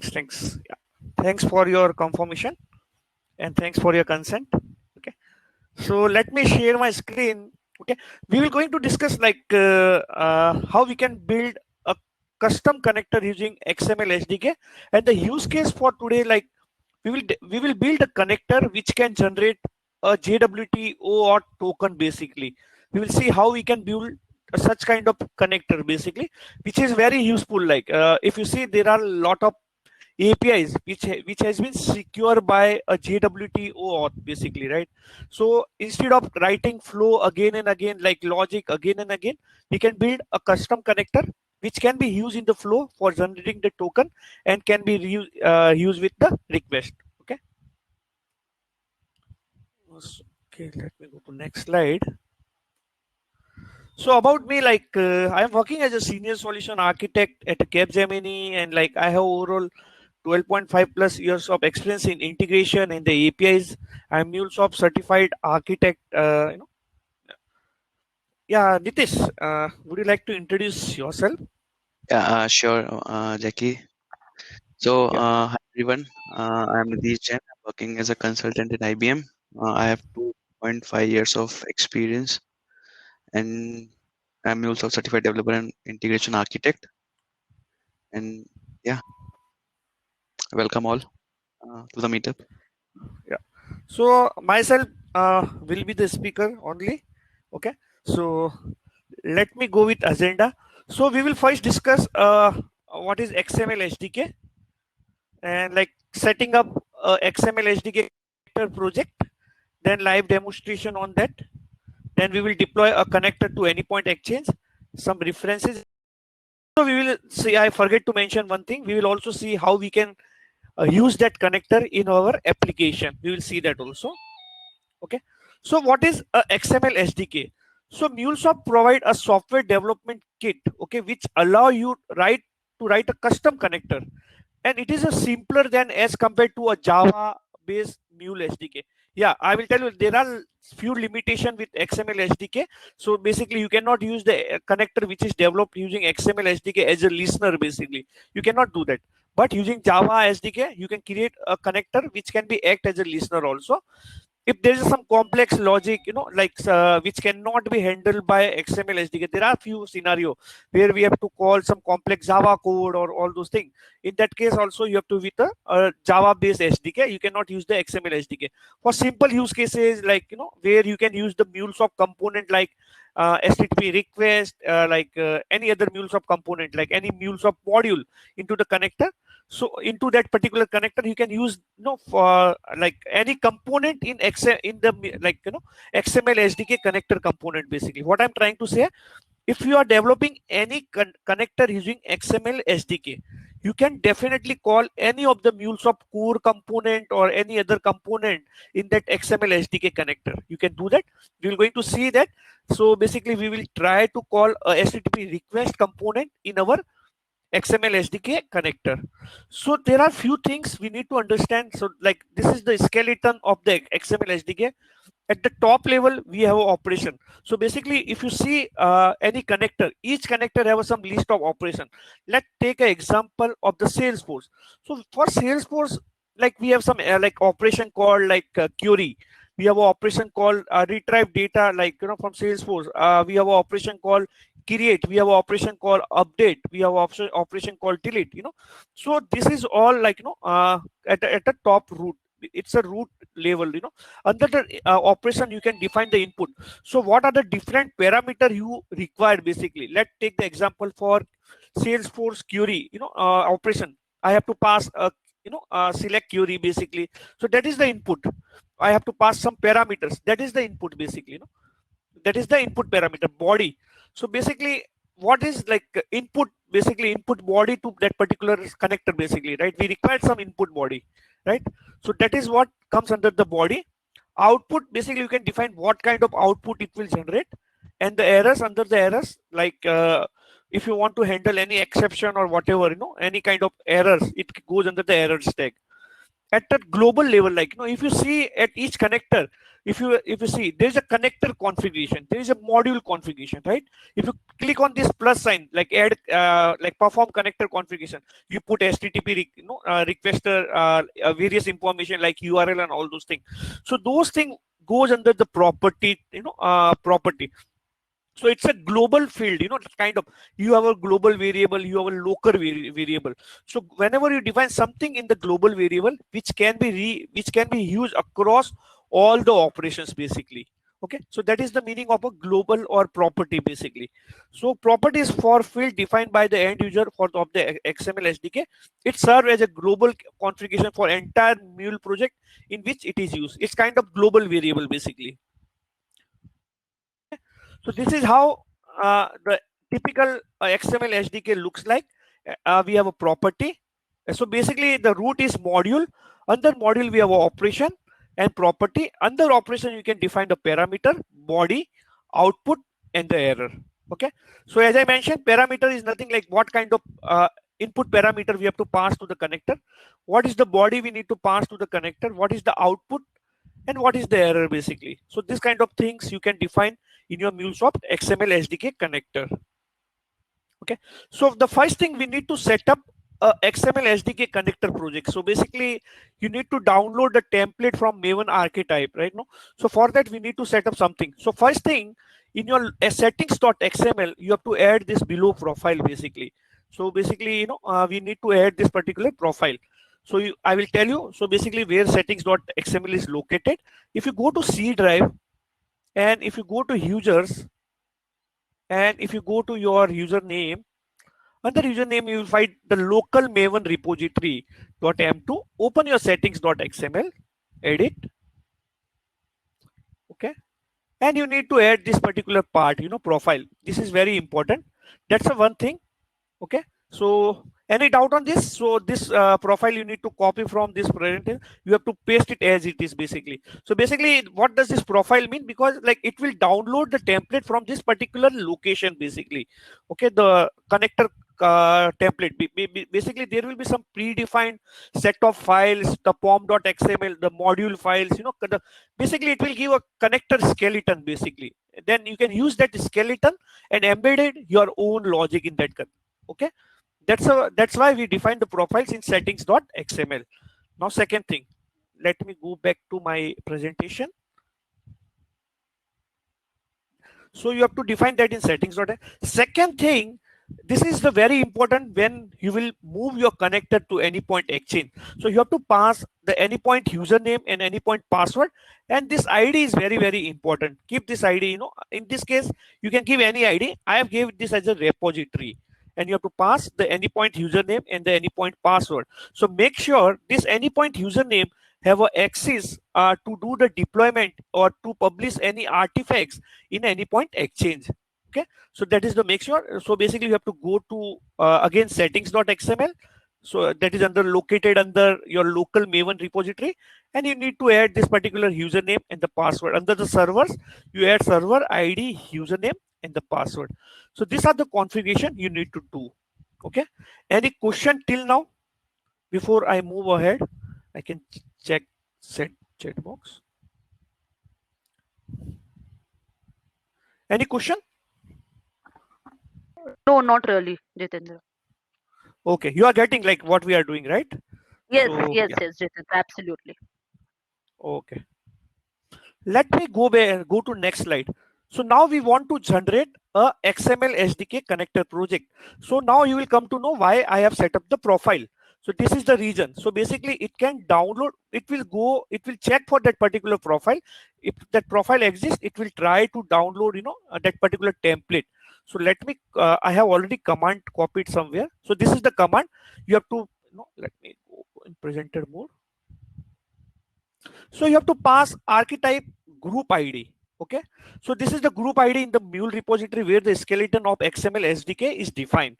Thanks. Yeah. Thanks for your confirmation and thanks for your consent. Okay. So let me share my screen. Okay. We will going to discuss how we can build a custom connector using XML SDK, and the use case for today, like we will build a connector which can generate a JWT OAuth token. Basically, we will see how we can build such kind of connector basically, which is very useful. If you see, there are a lot of APIs which has been secured by a JWT OAuth basically, right? So instead of writing flow again and again, like logic again and again, we can build a custom connector which can be used in the flow for generating the token and can be used with the request. Okay. Okay, let me go to next slide. So about me, I am working as a senior solution architect at Capgemini, and like I have overall 12.5 plus years of experience in integration in the APIs. I'm MuleSoft certified architect. Yeah, Nitish, would you like to introduce yourself? Yeah, sure, Jackie. So, Yeah. hi everyone. I'm Nitish Jain. I'm working as a consultant in IBM. I have 2.5 years of experience, and I'm also a certified developer and integration architect. And yeah, welcome all to the meetup. Yeah. So myself will be the speaker only. Okay. So let me go with agenda. So we will first discuss what is XML SDK and like setting up XML SDK project, then live demonstration on that. Then we will deploy a connector to any point exchange, some references. So we will see, I forget to mention one thing. We will also see how we can use that connector in our application. We will see that also. Okay. So what is a XML SDK? So MuleSoft provide a software development kit, okay, which allow you to write a custom connector, and it is a simpler than as compared to a Java based Mule SDK. Yeah, I will tell you there are few limitation with XML SDK. So basically you cannot use the connector which is developed using XML SDK as a listener. Basically you cannot do that, but using Java SDK you can create a connector which can be act as a listener also. If there is some complex logic, which cannot be handled by XML SDK, there are few scenario where we have to call some complex Java code or all those things. In that case also you have to with a Java based SDK. You cannot use the XML SDK for simple use cases, where you can use the MuleSoft component like HTTP request, any other MuleSoft component, like any MuleSoft module into the connector. So into that particular connector you can use for like any component in XML SDK connector component. Basically what I'm trying to say, if you are developing any connector using XML SDK, you can definitely call any of the MuleSoft core component or any other component in that XML SDK connector. You can do that. We're going to see that. So basically we will try to call a HTTP request component in our XML SDK connector. So there are few things we need to understand. So like this is the skeleton of the XML SDK. At the top level we have an operation. So basically if you see any connector, each connector have some list of operation. Let's take an example of the Salesforce. So for Salesforce, like we have some operation called query. We have an operation called retrieve data, from Salesforce. We have an operation called create. We have an operation called update. We have operation called delete. So this is all at the top root. It's a root level. Under the operation you can define the input. So what are the different parameter you require? Basically let's take the example for Salesforce query operation. I have to pass a select query basically. So that is the input. I have to pass some parameters. That is the input basically. That is the input parameter body. So basically what is input, basically input body to that particular connector basically, right? We require some input body, right? So that is what comes under the body. Output, basically you can define what kind of output it will generate, and the errors, under the errors, if you want to handle any exception or whatever, any kind of errors, it goes under the errors tag. At the global level, if you see at each connector, if you see, there is a connector configuration, there is a module configuration, right? If you click on this plus sign, like add like perform connector configuration, you put http requester, various information like url and all those things. So those things goes under the property, property. So it's a global field, kind of, you have a global variable, you have a local variable. So whenever you define something in the global variable, which can be used across all the operations basically. Okay, so that is the meaning of a global or property basically. So property is for field defined by the end user for of the XML SDK. It serves as a global configuration for entire mule project in which it is used. It's kind of global variable basically. So this is how the typical XML SDK looks like. We have a property. So basically the root is module. Under module we have a operation and property. Under operation you can define the parameter, body, output, and the error. Okay. So as I mentioned, parameter is nothing like what kind of input parameter we have to pass to the connector. What is the body we need to pass to the connector? What is the output? And what is the error basically? So this kind of things you can define in your MuleSoft XML SDK connector. Okay, so the first thing we need to set up a XML SDK connector project. So basically you need to download the template from Maven archetype, right? No, so for that we need to set up something. So first thing, in your settings.xml you have to add this below profile basically. So basically we need to add this particular profile. So I will tell you, so basically where settings.xml is located. If you go to C drive, and if you go to users, and if you go to your username, under username you will find the local maven repository .m2. Open your settings.xml, edit. Okay, and you need to add this particular part, profile. This is very important. That's the one thing. Okay, so any doubt on this? So this profile you need to copy from this presentation, you have to paste it as it is basically. So basically what does this profile mean? Because like it will download the template from this particular location basically. Okay, the connector template. Basically there will be some predefined set of files, the pom.xml, the module files, basically it will give a connector skeleton basically. Then you can use that skeleton and embedded your own logic in that. Okay, that's why we define the profiles in settings.xml. Now second thing, let me go back to my presentation. So you have to define that in settings. Second thing, this is the very important when you will move your connector to anypoint exchange. So you have to pass the anypoint username and anypoint password, and this ID is very important. Keep this ID, in this case you can give any ID. I have gave this as a repository, and you have to pass the anypoint username and the anypoint password. So make sure this anypoint username have a access to do the deployment or to publish any artifacts in anypoint exchange. Okay, so that is the make sure. So basically you have to go to again settings.xml. So that is located under your local maven repository, and you need to add this particular username and the password. Under the servers you add server ID, username, and the password. So these are the configuration you need to do. Okay, any question till now? Before I move ahead, I can check chat box. Any question? No, not really, Jitendra. Okay, you are getting like what we are doing, right? Yes, So yes, yeah, yes, Jitendra, absolutely. okay. Let me go to next slide. So now we want to generate a XML SDK connector project. So now you will come to know why I have set up the profile. So this is the reason. So basically it can download, it will check for that particular profile. If that profile exists, it will try to download, that particular template. So let me, I have already command copied somewhere. So this is the command you have to, let me go in presenter mode. So you have to pass archetype group ID. Okay. So this is the group ID in the Mule repository where the skeleton of XML SDK is defined.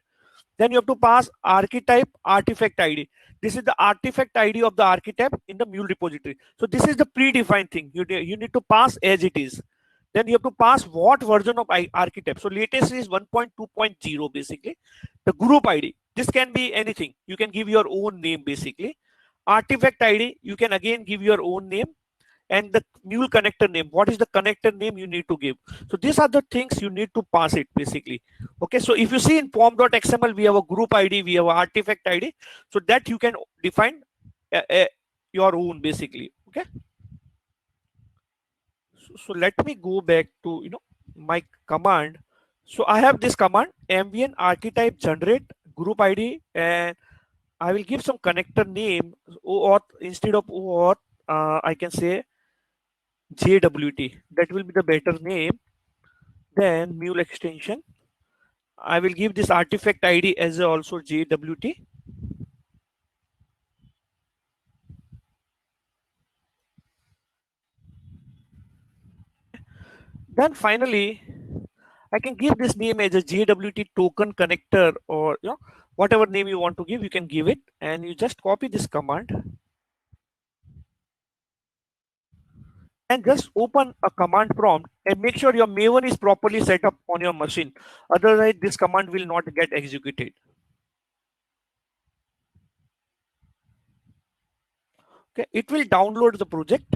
Then you have to pass archetype artifact ID. This is the artifact ID of the archetype in the Mule repository. So this is the predefined thing. You need to pass as it is. Then you have to pass what version of archetype. So latest is 1.2.0 basically. The group ID. This can be anything. You can give your own name basically. Artifact ID, you can again give your own name. and the mule connector name. What is the connector name you need to give? So these are the things you need to pass it basically. Okay, so if you see in form.xml, we have a group ID, we have an artifact ID, so that you can define your own basically. Okay, so let me go back to my command. So I have this command ambient archetype generate group ID, and I will give some connector name OAuth. Instead of OAuth, I can say JWT. That will be the better name. Then mule extension. I will give this artifact ID as also JWT. Then finally, I can give this name as a JWT token connector, or whatever name you want to give, you can give it, and you just copy this command and just open a command prompt and make sure your Maven is properly set up on your machine. Otherwise, this command will not get executed. Okay, it will download the project.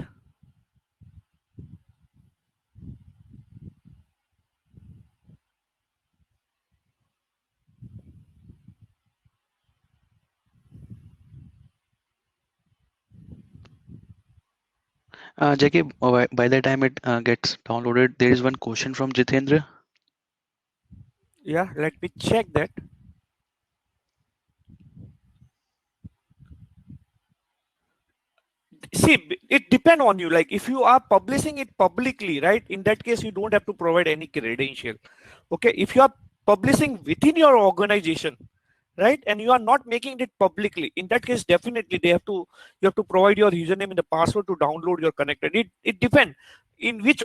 Jackie, by the time it gets downloaded, there is one question from Jitendra. Yeah, let me check that. See, it depend on you. Like if you are publishing it publicly, right, in that case you don't have to provide any credential. Okay, if you are publishing within your organization, right, and you are not making it publicly, in that case definitely you have to provide your username and the password to download your connector. It depends in which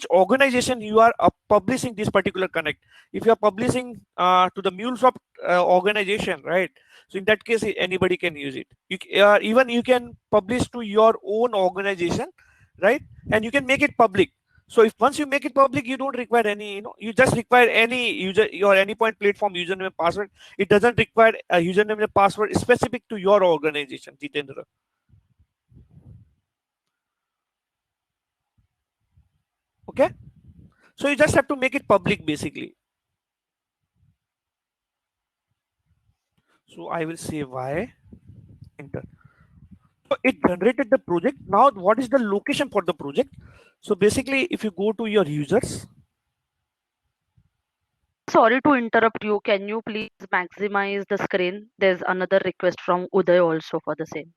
organization you are publishing this particular connect. If you are publishing to the MuleSoft organization, right, so in that case anybody can use it. Even you can publish to your own organization, right, and you can make it public. So if once you make it public, you don't require any, you just require any user, your AnyPoint platform username and password. It doesn't require a username and password specific to your organization, Jitendra. Okay, so you just have to make it public basically. So I will say why enter. So it generated the project. Now what is the location for the project? So basically, if you go to your users, Sorry to interrupt you. Can you please maximize the screen? There's another request from Uday also for the same.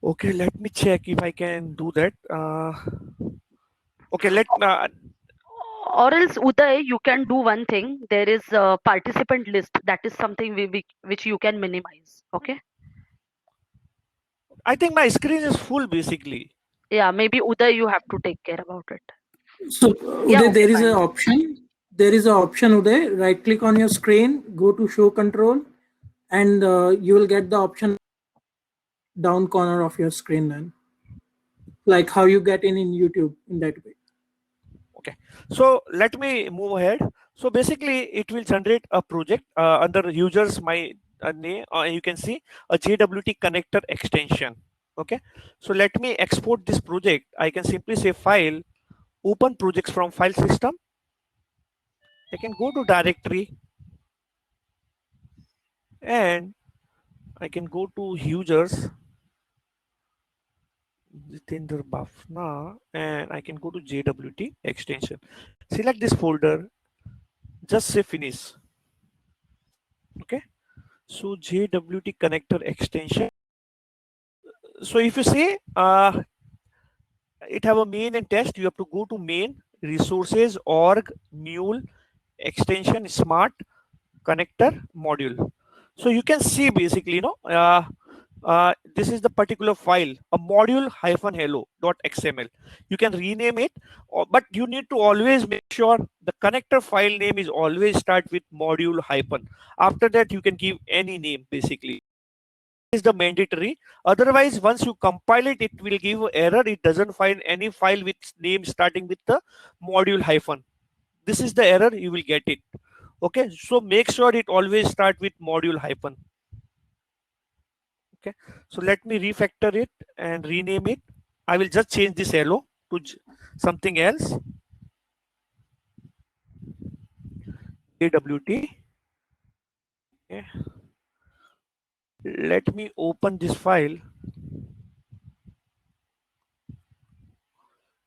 okay, let me check if I can do that. Okay, Or else, Uday, you can do one thing. There is a participant list. That is something which you can minimize. Okay. I think my screen is full basically. Yeah, maybe Uday, you have to take care about it. So Yeah, Uday, okay, there is an fine. option. There is an option, Uday. Right click on your screen, go to show control, and you will get the option down corner of your screen then. Like how you get in YouTube in that way. Okay, so let me move ahead. So basically, it will generate a project under users my name. You can see a JWT connector extension. Okay, so let me export this project. I can simply say file, open projects from file system. I can go to directory and I can go to users Jitendra Bafna, and I can go to JWT extension. Select this folder, just say finish. Okay, so JWT connector extension. So if you say it have a main and test, you have to go to main resources org mule extension smart connector module. So you can see basically, this is the particular file, a module hello.xml. You can rename it, but you need to always make sure the connector file name is always start with module hyphen. After that, you can give any name basically. Is the mandatory. Otherwise, once you compile it, it will give error. It doesn't find any file with name starting with the module hyphen. This is the error you will get it. Okay, so make sure it always start with module hyphen. Okay, so let me refactor it and rename it. I will just change this hello to something else. JWT. Okay. Let me open this file.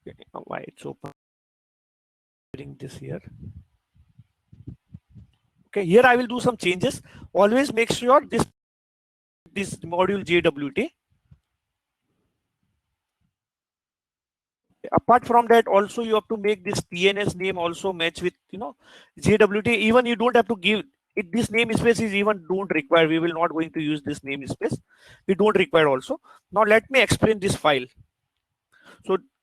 Okay, why it's open? Bring this here. Okay, here I will do some changes. Always make sure this module JWT. Apart from that, also you have to make this TNS name also match with JWT. Even you don't have to give it this namespace is even don't require. We will not going to use this namespace. We don't require also. Now let me explain this file.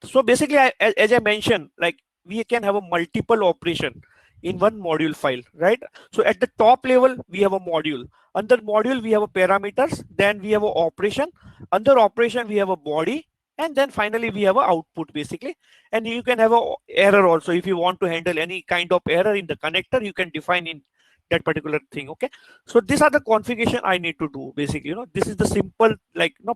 So basically, as I mentioned, like we can have a multiple operation in one module file, right? So at the top level, we have a module. Under module, we have a parameters. Then we have a operation. Under operation, we have a body. And then finally, we have a output basically. And you can have a error also. If you want to handle any kind of error in the connector, you can define in that particular thing. Okay. So these are the configuration I need to do basically. This is the simple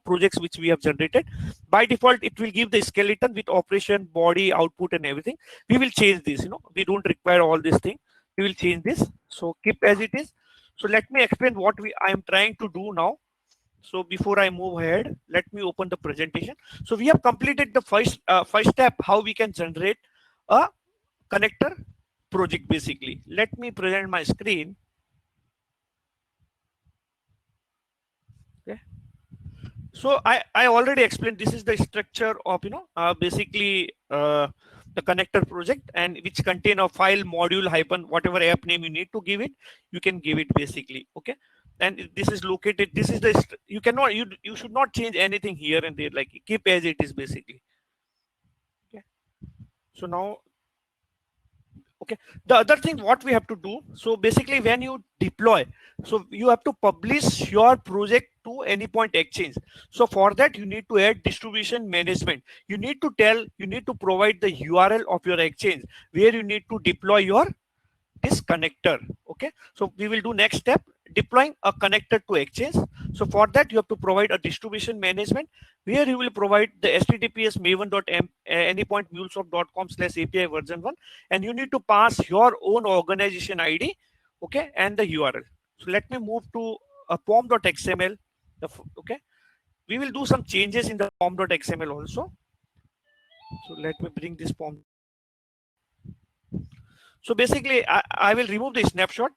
projects which we have generated. By default, it will give the skeleton with operation, body, output, and everything. We will change this. We don't require all this thing. We will change this. So keep as it is. So let me explain what I am trying to do now. So before I move ahead, let me open the presentation. So we have completed the first step, how we can generate a connector project basically. Let me present my screen. Okay. So I already explained this is the structure of basically the connector project, and which contain a file module hyphen whatever app name you need to give it, you can give it basically. Okay. And this is located, this is the you cannot you should not change anything here and there, like keep as it is basically. Okay. So now, okay, the other thing what we have to do, so basically when you deploy, so you have to publish your project to any point exchange. So for that you need to add distribution management. You need to provide the URL of your exchange where you need to deploy your this connector. Okay, so we will do next step, deploying a connector to exchange. So for that you have to provide a distribution management where you will provide the https maven.m anypoint mulesoft.com/api version 1, and you need to pass your own organization ID, okay, and the URL. So let me move to a form.xml. Okay, we will do some changes in the form.xml also. So let me bring this form. So basically, I will remove the snapshot.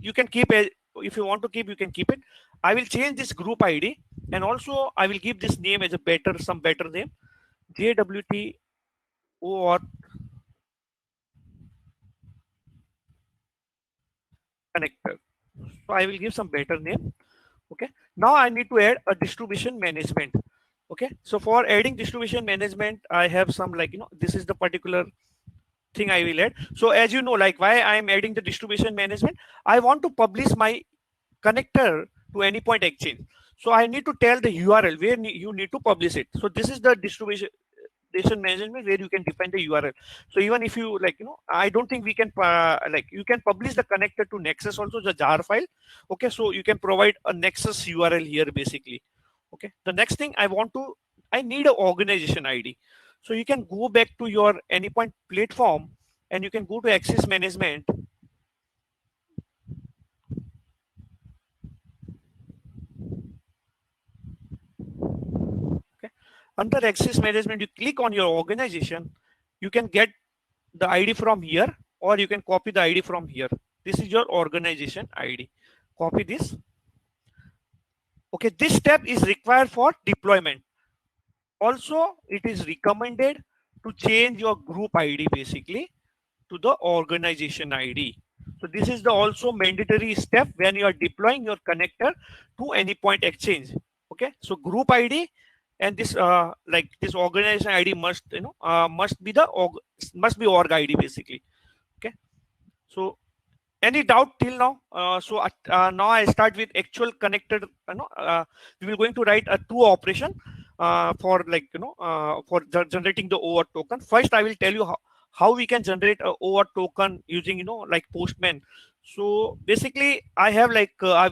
You can keep it if you want to keep. You can keep it. I will change this group ID, and also I will give this name as a some better name, JWT OAuth connector. So I will give some better name. Okay. Now I need to add a distribution management. Okay. So for adding distribution management, I have some this is the particular thing I will add. So as you know, like why I am adding the distribution management, I want to publish my connector to any point exchange. So I need to tell the URL where you need to publish it. So this is the distribution management where you can define the URL. So even if you I don't think we can you can publish the connector to Nexus also, the jar file. Okay, so you can provide a Nexus URL here basically. Okay, the next thing I need an organization ID. So you can go back to your Anypoint platform and you can go to access management. Okay, under access management, you click on your organization. You can get the ID from here, or you can copy the ID from here. This is your organization ID. Copy this. Okay, this step is required for deployment. Also, it is recommended to change your group ID basically to the organization ID. So this is the also mandatory step when you are deploying your connector to any point exchange. Okay, so group ID and this this organization ID must must be org ID basically. Okay, so any doubt till now? Now I start with actual connected. We will going to write a two operation for for generating the OAuth token. First, I will tell you how we can generate a OAuth token using like Postman. So basically, I have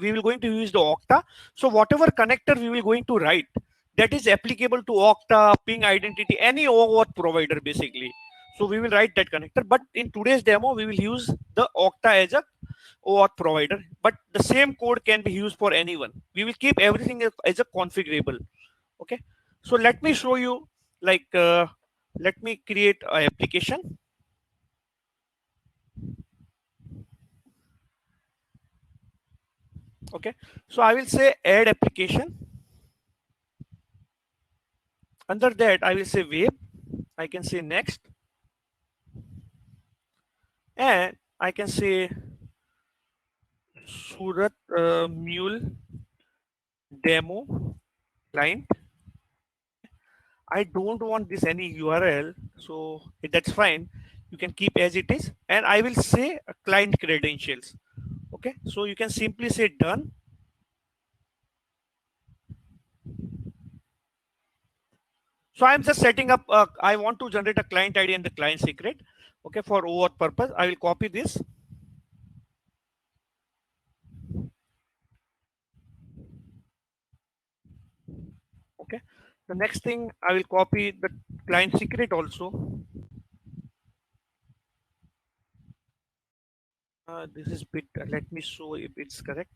we will going to use the Okta. So whatever connector we will going to write, that is applicable to Okta, Ping Identity, any OAuth provider basically. So we will write that connector. But in today's demo, we will use the Okta as a OAuth provider. But the same code can be used for anyone. We will keep everything as a configurable. Okay. So let me show you. Like, let me create an application. Okay. So I will say add application. Under that, I will say web. I can say next, and I can say Surat Mule demo client. I don't want this any URL, so that's fine. You can keep as it is, and I will say client credentials. Okay, so you can simply say done. So I'm just setting up. I want to generate a client ID and the client secret. Okay, for OAuth purpose, I will copy this. Okay, the next thing I will copy the client secret also. This is bit. Let me show if it's correct.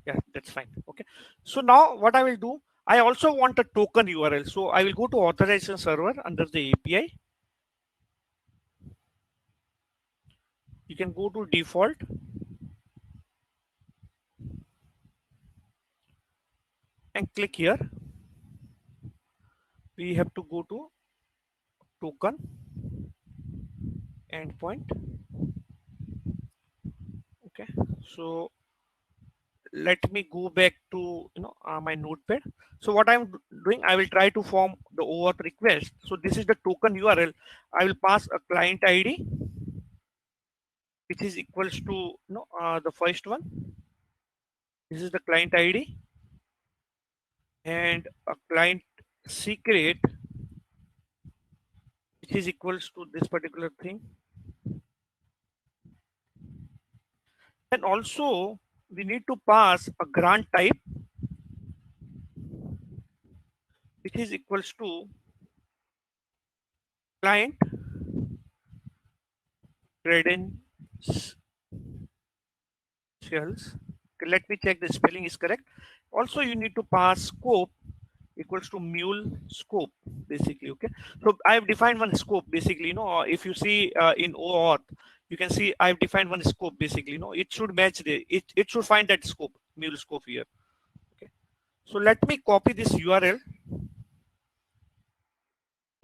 Yeah, that's fine. Okay. So now what I will do, I also want a token URL. So I will go to authorization server under the API. You can go to default and click here. We have to go to token endpoint. Okay. So let me go back to my notepad. So what I'm doing, I will try to form the OAuth request. So this is the token URL. I will pass a client ID, which is equals to the first one. This is the client ID and a client secret, which is equals to this particular thing. And also we need to pass a grant type, which is equals to client credentials. Okay, let me check the spelling is correct. Also you need to pass scope equals to mule scope basically. Okay, so I've defined one scope basically. If you see in OAuth, you can see I've defined one scope basically. It should match it should find that scope, mule scope here. Okay, so let me copy this URL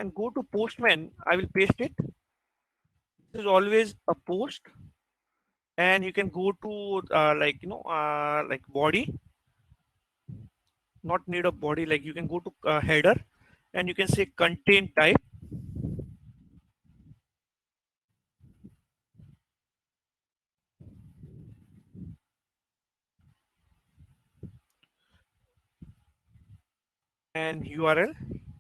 and go to Postman. I will paste it. This is always a post, and you can go to like body, not need a body. Like you can go to header, and you can say content type. And URL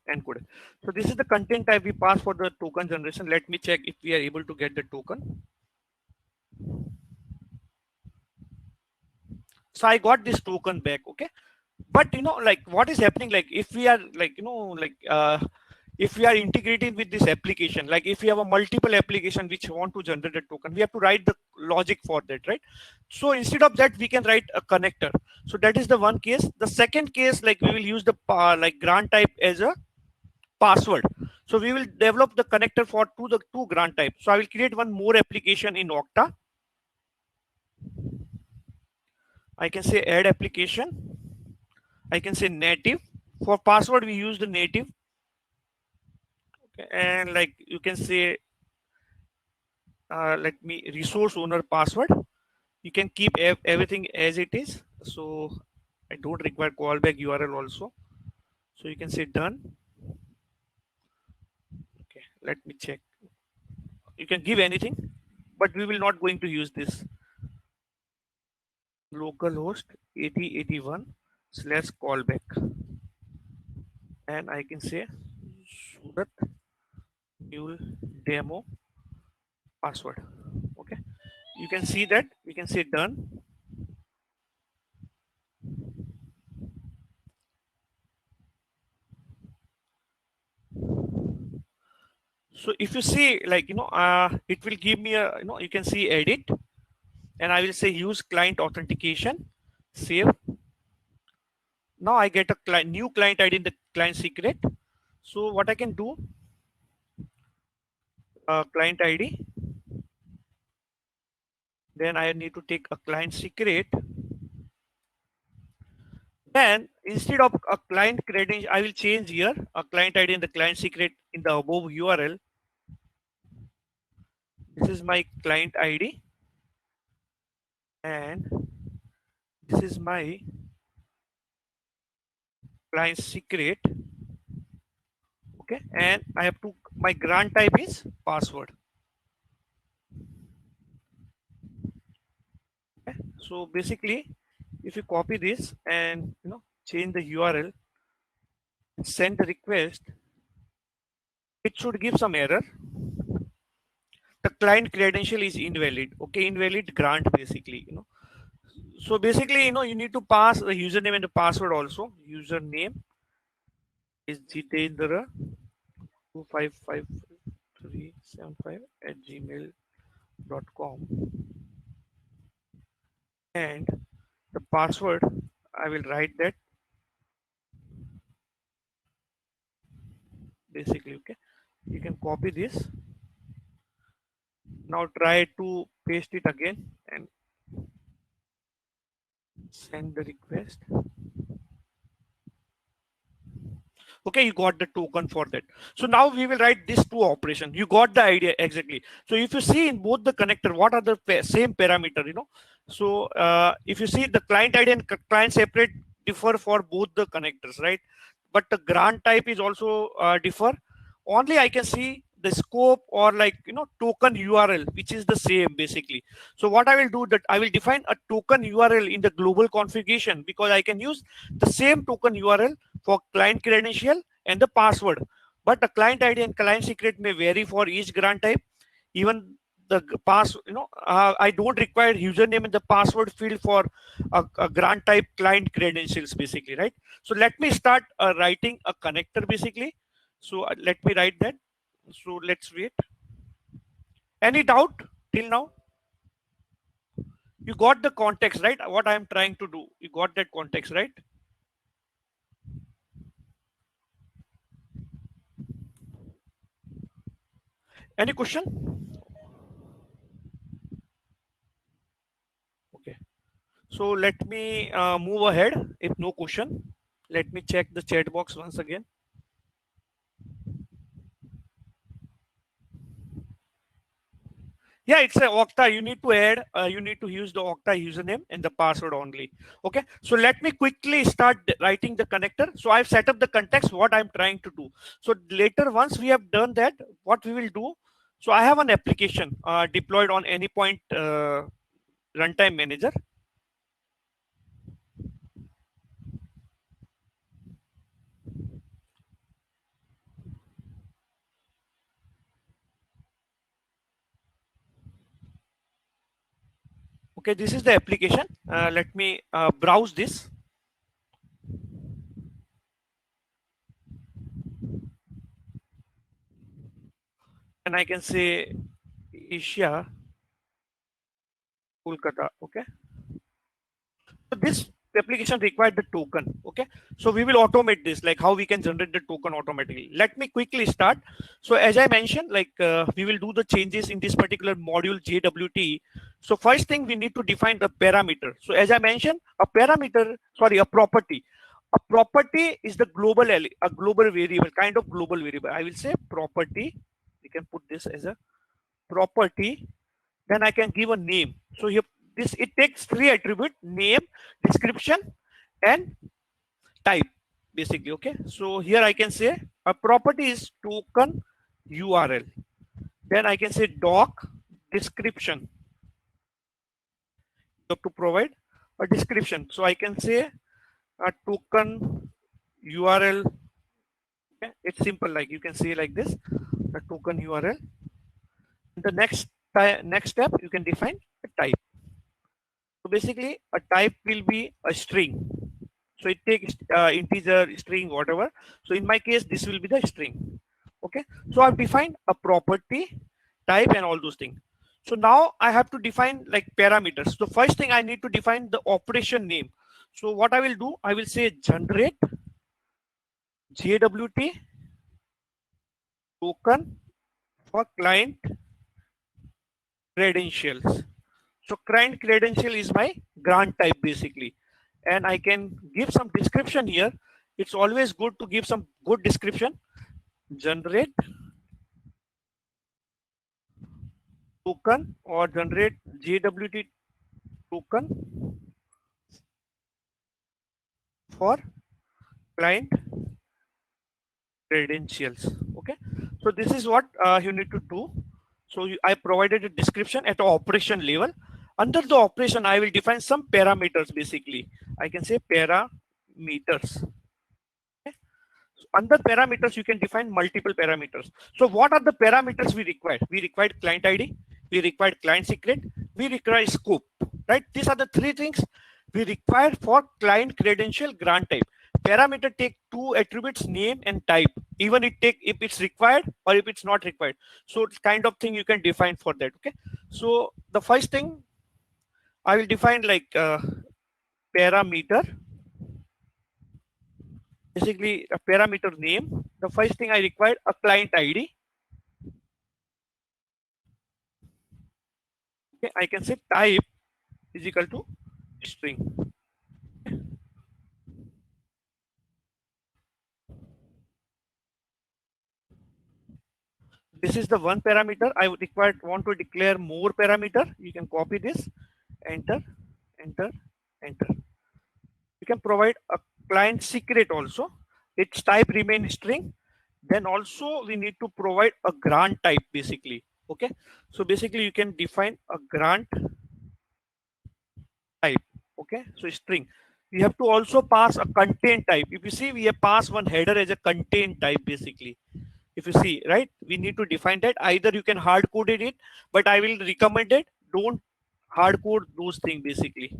and code. So this is the content type we pass for the token generation. Let me check if we are able to get the token. So I got this token back. Okay, but like what is happening, like if we are like if we are integrating with this application, like if we have a multiple application which want to generate a token, we have to write the logic for that, right? So instead of that, we can write a connector. So that is the one case. The second case, like we will use the like grant type as a password. So we will develop the connector for the two grant types. So I will create one more application in Okta. I can say add application. I can say native. For password, we use the native. Okay. And like you can say, let me resource owner password. You can keep everything as it is. So I don't require callback URL also. So you can say done. Okay, let me check. You can give anything, but we will not going to use this. Localhost 8081/callback, and I can say Surat Mule demo password. Okay, you can see that. We can say done. So if you see, like, it will give me a, you can see edit, and I will say use client authentication, save. Now I get a new client ID in the client secret. So what I can do, client ID, then I need to take a client secret. Then instead of a client credential, I will change here a client ID and the client secret in the above URL. This is my client ID, and this is my client secret. Okay, and I have to, my grant type is password. Okay, so basically, if you copy this and change the URL, send the request, it should give some error. The client credential is invalid. Okay, invalid grant basically. So basically, you need to pass the username and the password also. Username is Jitendra 255375 @gmail.com, and the password, I will write that basically. Okay, you can copy this. Now try to paste it again and send the request. Okay, you got the token for that. So now we will write these two operations. You got the idea exactly. So if you see in both the connector, what are the same parameter, So if you see, the client ID and client separate differ for both the connectors, right? But the grant type is also differ. Only I can see the scope, or like, token URL, which is the same basically. So what I will do, that I will define a token URL in the global configuration, because I can use the same token URL for client credential and the password. But the client ID and client secret may vary for each grant type. Even the I don't require username and the password field for a grant type client credentials basically, right? So let me start writing a connector basically. So let me write that. So let's wait. Any doubt till now? You got the context, right? What I'm trying to do, you got that context, right? Any question? Okay, so let me move ahead. If no question, let me check the chat box once again. Yeah, it's a Okta. You need to add, you need to use the Okta username and the password only. Okay, so let me quickly start writing the connector. So I've set up the context, what I'm trying to do. So later, once we have done that, what we will do, so I have an application deployed on Anypoint runtime manager. Okay, this is the application. Let me browse this. And I can say Asia, Kolkata. Okay. So this application required the token. Okay, so we will automate this, like how we can generate the token automatically. Let me quickly start. So as I mentioned, like we will do the changes in this particular module JWT. So first thing, we need to define the parameter. So as I mentioned, a parameter, sorry, a property. A property is the global, a global variable, kind of global variable. I will say property. We can put this as a property. Then I can give a name. So here, this, it takes three attribute: name, description, and type basically. Okay, so here I can say a property is token URL. Then I can say doc description. You have to provide a description. So I can say a token URL. Okay, it's simple, like you can say like this, a token URL. The next step, you can define a type. So basically, a type will be a string. So it takes integer, string, whatever. So in my case, this will be the string. Okay, so I've defined a property type and all those things. So now I have to define like parameters. So first thing I need to define the operation name. So what I will do, I will say generate JWT token for client credentials. So client credential is my grant type basically. And I can give some description here. It's always good to give some good description. Generate token or generate JWT token for client credentials. Okay, so this is what you need to do. So I provided a description at the operation level. Under the operation, I will define some parameters basically. I can say parameters. Okay? Under parameters, you can define multiple parameters. So what are the parameters we require? We require client ID, we require client secret, we require scope, right? These are the three things we require for client credential grant type. Parameter take two attributes, name and type. Even it take if it's required or if it's not required. So it's kind of thing you can define for that. Okay. So the first thing I will define like parameter, basically a parameter name. The first thing I require a client ID. Okay, I can say type is equal to string. This is the one parameter. I would want to declare more parameter. You can copy this, enter, enter, enter. You can provide a client secret also. Its type remain string. Then also we need to provide a grant type basically. Okay, so basically you can define a grant type. Okay, so string. We have to also pass a content type. If you see, we have passed one header as a content type basically. If you see, right, we need to define that. Either you can hard code it, but I will recommend it. Don't hard code those things basically.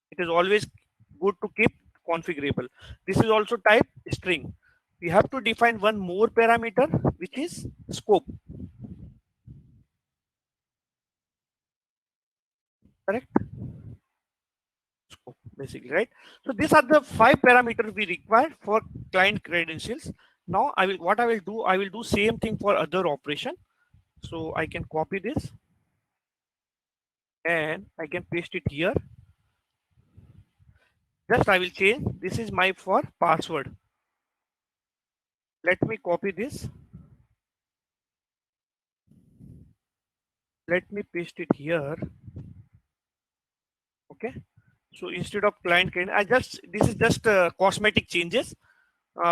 It is always good to keep configurable. This is also type string. We have to define one more parameter, which is scope. Correct? Scope, basically, right? So these are the 5 parameters we require for client credentials. Now what I will do, I will do same thing for other operation. So I can copy this and I can paste it here. Just I will change. This is my for password. Let me copy this. Let me paste it here. Okay. So instead of client, this is just cosmetic changes.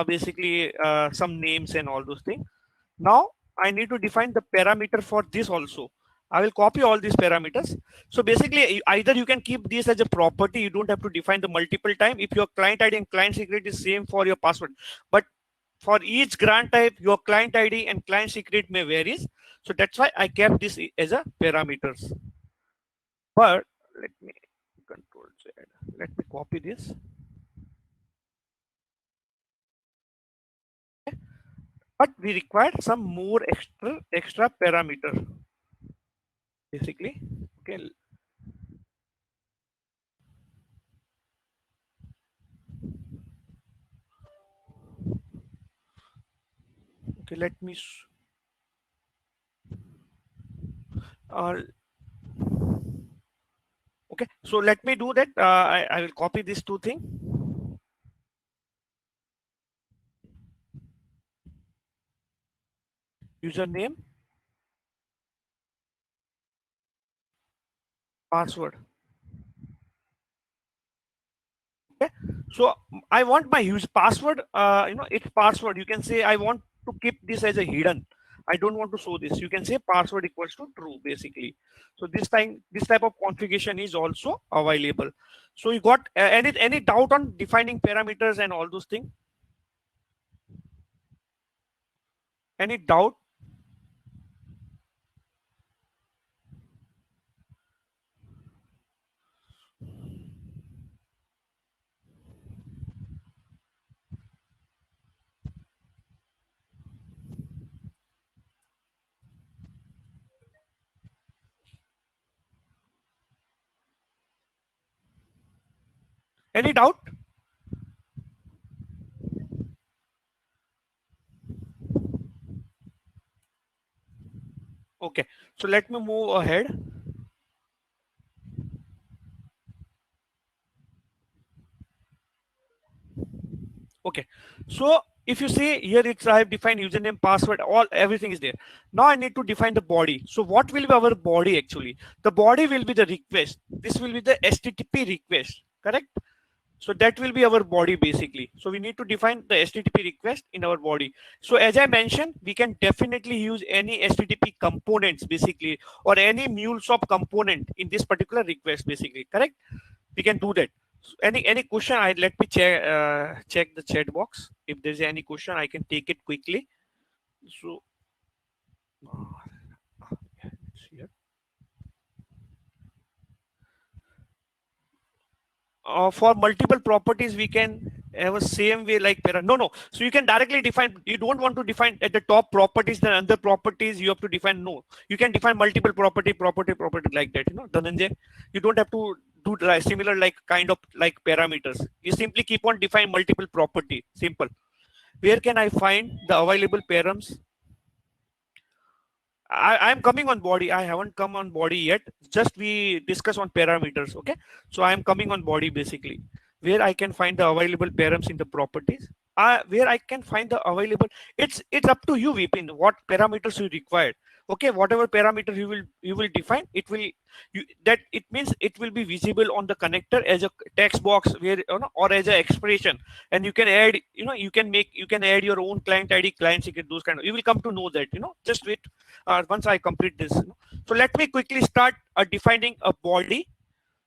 Basically some names and all those things. Now I need to define the parameter for this also. I will copy all these parameters. So basically either you can keep this as a property. You don't have to define the multiple time. If your client ID and client secret is same for your password, but for each grant type, your client ID and client secret may varies. So that's why I kept this as a parameters. But let me control Z. Let me copy this. But we require some more extra parameter basically. Okay, okay, let me uh, okay, so let me do that. I will copy these two things. Username, password. Okay, so I want my use password. It's password. You can say I want to keep this as a hidden. I don't want to show this. You can say password equals to true basically. So this type of configuration is also available. So you got any doubt on defining parameters and all those things? Any doubt? Any doubt? Okay, so let me move ahead. Okay, so if you see here, it's I have defined username, password, all everything is there. Now I need to define the body. So what will be our body actually? The body will be the request. This will be the HTTP request, correct? So that will be our body basically. So we need to define the HTTP request in our body. So as I mentioned, we can definitely use any HTTP components basically, or any MuleSoft component in this particular request basically, correct? We can do that. So any question? I let me check the chat box. If there's any question, I can take it quickly. So it's here. For multiple properties we can have a same way like no, so you can directly define. You don't want to define at the top properties, then other properties you have to define. No, you can define multiple property like that, Dhananjay. You don't have to do similar like kind of like parameters. You simply keep on define multiple property. Simple. Where can I find the available params? I'm coming on body. I haven't come on body yet. Just we discuss on parameters. Okay. So I'm coming on body basically, where I can find the available params in the properties. Where I can find the available. It's up to you, Vipin. What parameters you require. Okay. Whatever parameter you will define, it will that it means it will be visible on the connector as a text box where or as an expression, and you can add. You can add your own client ID, client secret, those kind of. You will come to know that. Just wait once I complete this. So let me quickly start defining a body.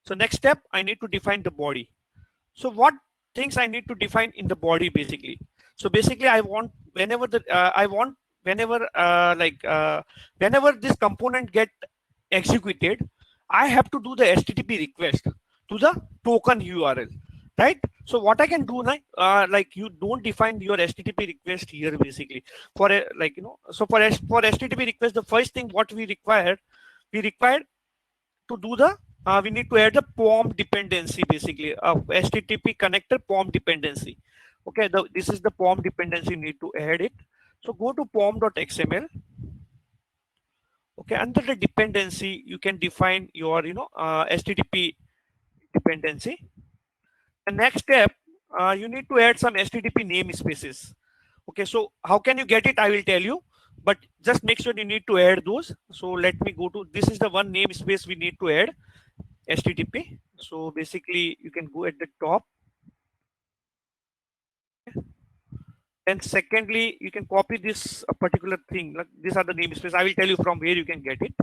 So next step, I need to define the body. So what things I need to define in the body basically? So basically, I want whenever whenever this component get executed, I have to do the HTTP request to the token URL, right? So what I can do now, like you don't define your HTTP request here basically for a so for HTTP request, the first thing what we require to do the we need to add the form dependency basically HTTP connector form dependency. Okay, this is the form dependency, need to add it. So go to form.xml. Okay, under the dependency you can define your HTTP dependency. The next step, you need to add some HTTP namespaces. Okay, so how can you get it? I will tell you, but just make sure you need to add those. So let me go to, this is the one namespace we need to add, HTTP. So basically you can go at the top. And secondly, you can copy this particular thing. Like these are the namespace. I will tell you from where you can get it.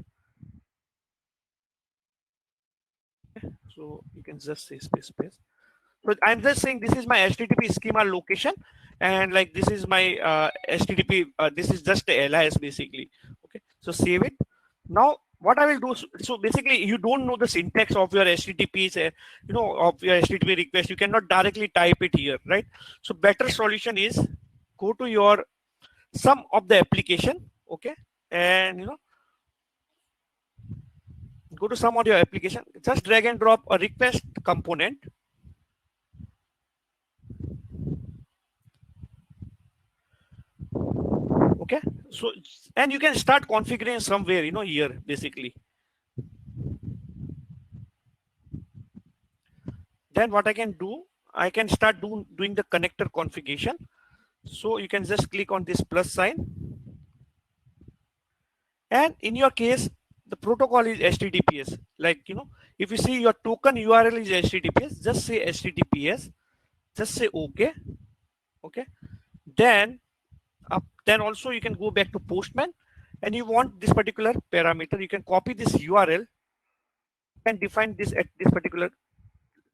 So you can just say space. So I'm just saying this is my HTTP schema location, and like this is my HTTP. This is just the alias basically. Okay, so save it. Now what I will do. So basically, you don't know the syntax of your HTTP's, of your HTTP request. You cannot directly type it here, right? So better solution is go to your some of the application. Okay, and go to some of your application. Just drag and drop a request component. Okay, so and you can start configuring somewhere here basically. Then what I can do, I can start doing the connector configuration. So you can just click on this plus sign, and in your case the protocol is HTTPS. Like if you see your token URL is HTTPS, just say HTTPS, just say okay. Then also you can go back to Postman, and you want this particular parameter, you can copy this URL and define this at this particular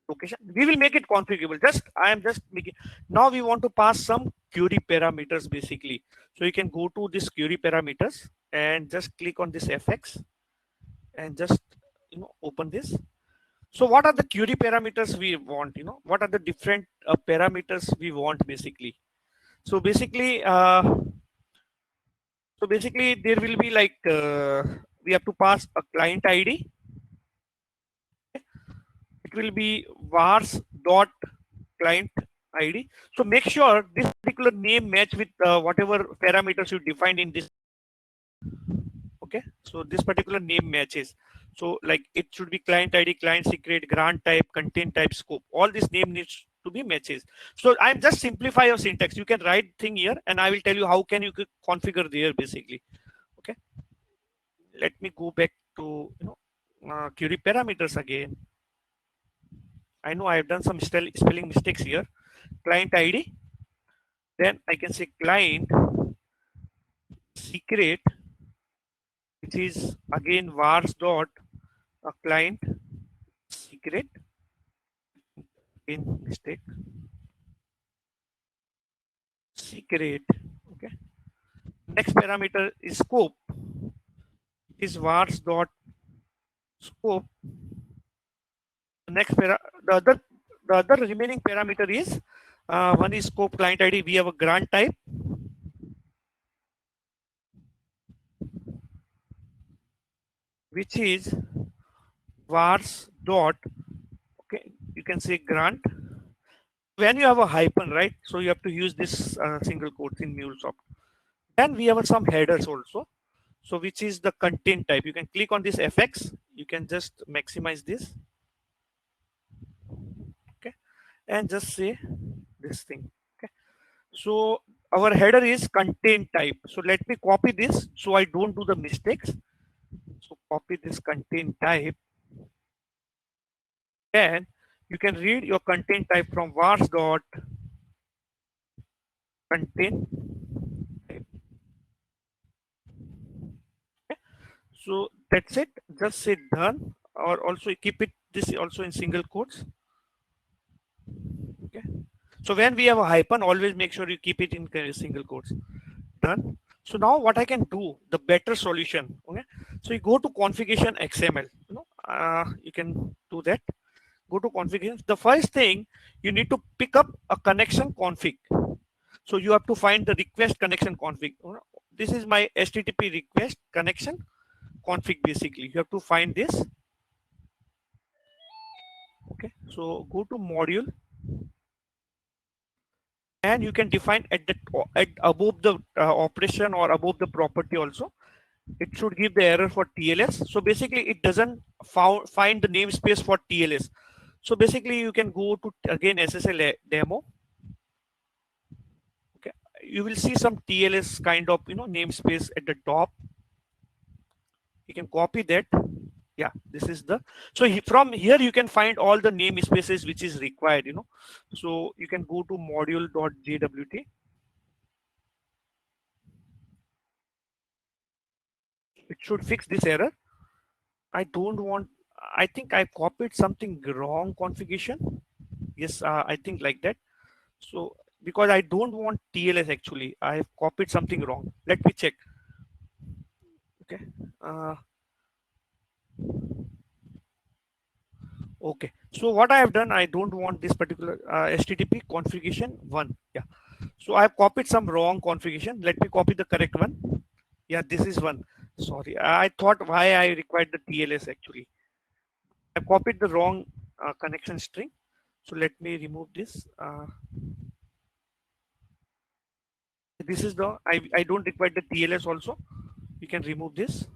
location. We will make it configurable. I am just making. Now we want to pass some query parameters basically. So you can go to this query parameters and just click on this FX and just open this. So what are the query parameters we want? What are the different parameters we want basically? So basically, there will be like we have to pass a client ID. it will be vars dot client ID. So make sure this particular name match with whatever parameters you defined in this. Okay, so this particular name matches. So like it should be client ID, client secret, grant type, content type, scope. All this name needs to be matches. So I'm just simplify your syntax. You can write thing here, and I will tell you how can you configure there basically. Okay, let me go back to query parameters again. I know I have done some spelling mistakes here. Client ID, then I can say client secret, which is again vars dot client secret. In mistake secret. Okay, next parameter is scope, is vars dot scope. Next the other remaining parameter is one is scope client ID. We have a grant type, which is vars dot, okay, you can say grant. When you have a hyphen, right, so you have to use this single quotes in MuleSoft. Then we have some headers also, so which is the content type. You can click on this fx, you can just maximize this, okay, and just say this thing. Okay, so our header is content type. So let me copy this so I don't do the mistakes. So copy this content type, and you can read your content type from vars dot content type. Okay. So that's it. Just say done, or also keep it this also in single quotes. Okay. So when we have a hyphen, always make sure you keep it in single quotes. Done. So now what I can do, the better solution. Okay. So you go to configuration XML. You can do that. Go to configuration. The first thing you need to pick up a connection config. So you have to find the request connection config. This is my HTTP request connection config. Basically, you have to find this. Okay. So go to module, and you can define at above the operation or above the property also. It should give the error for TLS. So basically it doesn't find the namespace for TLS. So basically you can go to again SSL demo. Okay, you will see some TLS kind of namespace at the top. You can copy that. Yeah, this is the, so from here you can find all the namespaces which is required. So you can go to module.jwt. It should fix this error. I don't want, I think I copied something wrong configuration. Yes, I think like that. So because I don't want TLS, actually I have copied something wrong. Let me check. Okay. Okay, so what I have done, I don't want this particular HTTP configuration 1. Yeah, so I have copied some wrong configuration. Let me copy the correct one. Yeah, this is one. Sorry, I thought why I required the TLS. Actually I copied the wrong connection string. So let me remove this. This is the, I don't require the TLS also. You can remove this.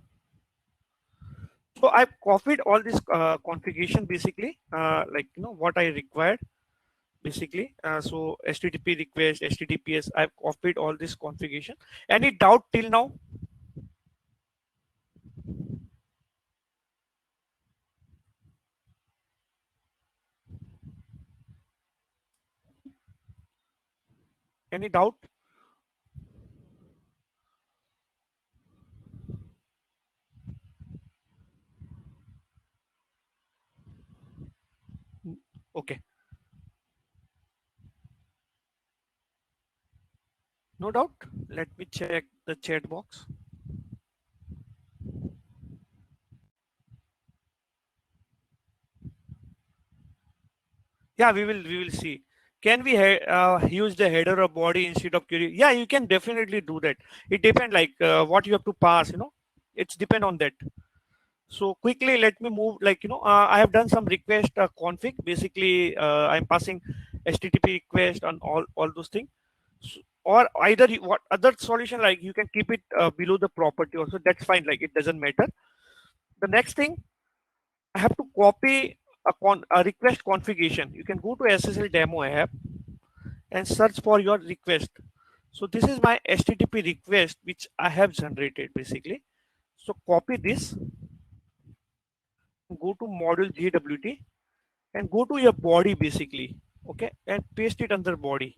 So I've copied all this configuration basically, like what I required basically. So HTTP request, HTTPS, I've copied all this configuration. Any doubt till now? Any doubt? Okay. No doubt. Let me check the chat box. Yeah, we will see. Can we use the header or body instead of query? Yeah, you can definitely do that. It depends like what you have to pass. It's depend on that. So quickly, let me move, like, I have done some request config. Basically, I'm passing HTTP request on all those things. Or either what other solution, like you can keep it below the property also. That's fine. Like it doesn't matter. The next thing, I have to copy a request configuration. You can go to SSL demo app and search for your request. So this is my HTTP request which I have generated basically. So copy this, go to module JWT and go to your body basically, okay, and paste it under body.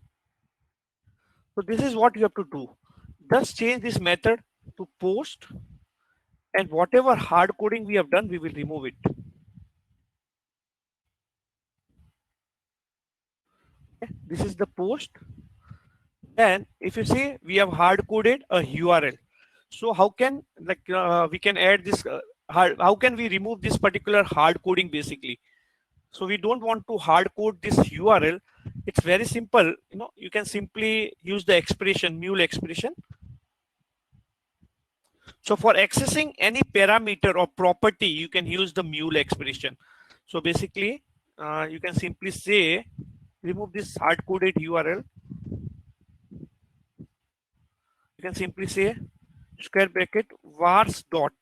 So this is what you have to do. Just change this method to post, and whatever hard coding we have done, we will remove it. Okay? This is the post. Then if you see, we have hard coded a URL. So how can, like, we can add this how can we remove this particular hard coding basically? So we don't want to hard code this URL. It's very simple. You can simply use the expression, mule expression. So for accessing any parameter or property, you can use the mule expression. So basically, you can simply say, remove this hard coded URL. You can simply say square bracket vars dot,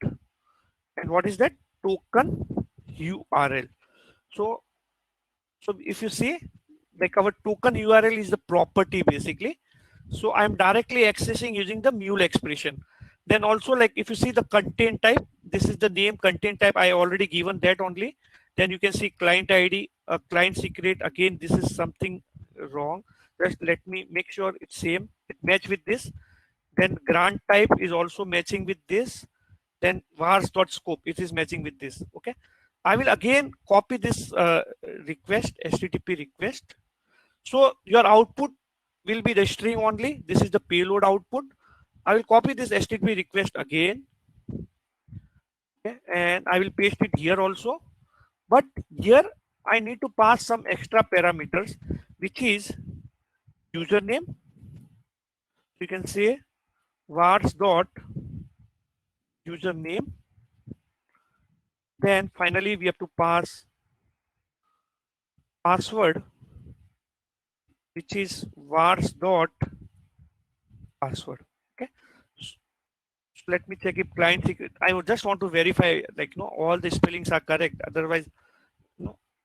and what is that? Token URL. So if you see, like our token URL is the property basically. So I'm directly accessing using the mule expression. Then also, like if you see the content type, this is the name content type. I already given that only. Then you can see client ID, client secret. Again, this is something wrong. Just let me make sure it's same. It match with this. Then grant type is also matching with this. Then vars.scope, it is matching with this. Okay. I will again copy this request, HTTP request. So your output will be the string only. This is the payload output. I will copy this HTTP request again. Okay, and I will paste it here also. But here I need to pass some extra parameters, which is username. You can say vars dot username. Then finally we have to pass password, which is vars dot password. Okay. So let me check if client secret. I would just want to verify, like, all the spellings are correct. Otherwise,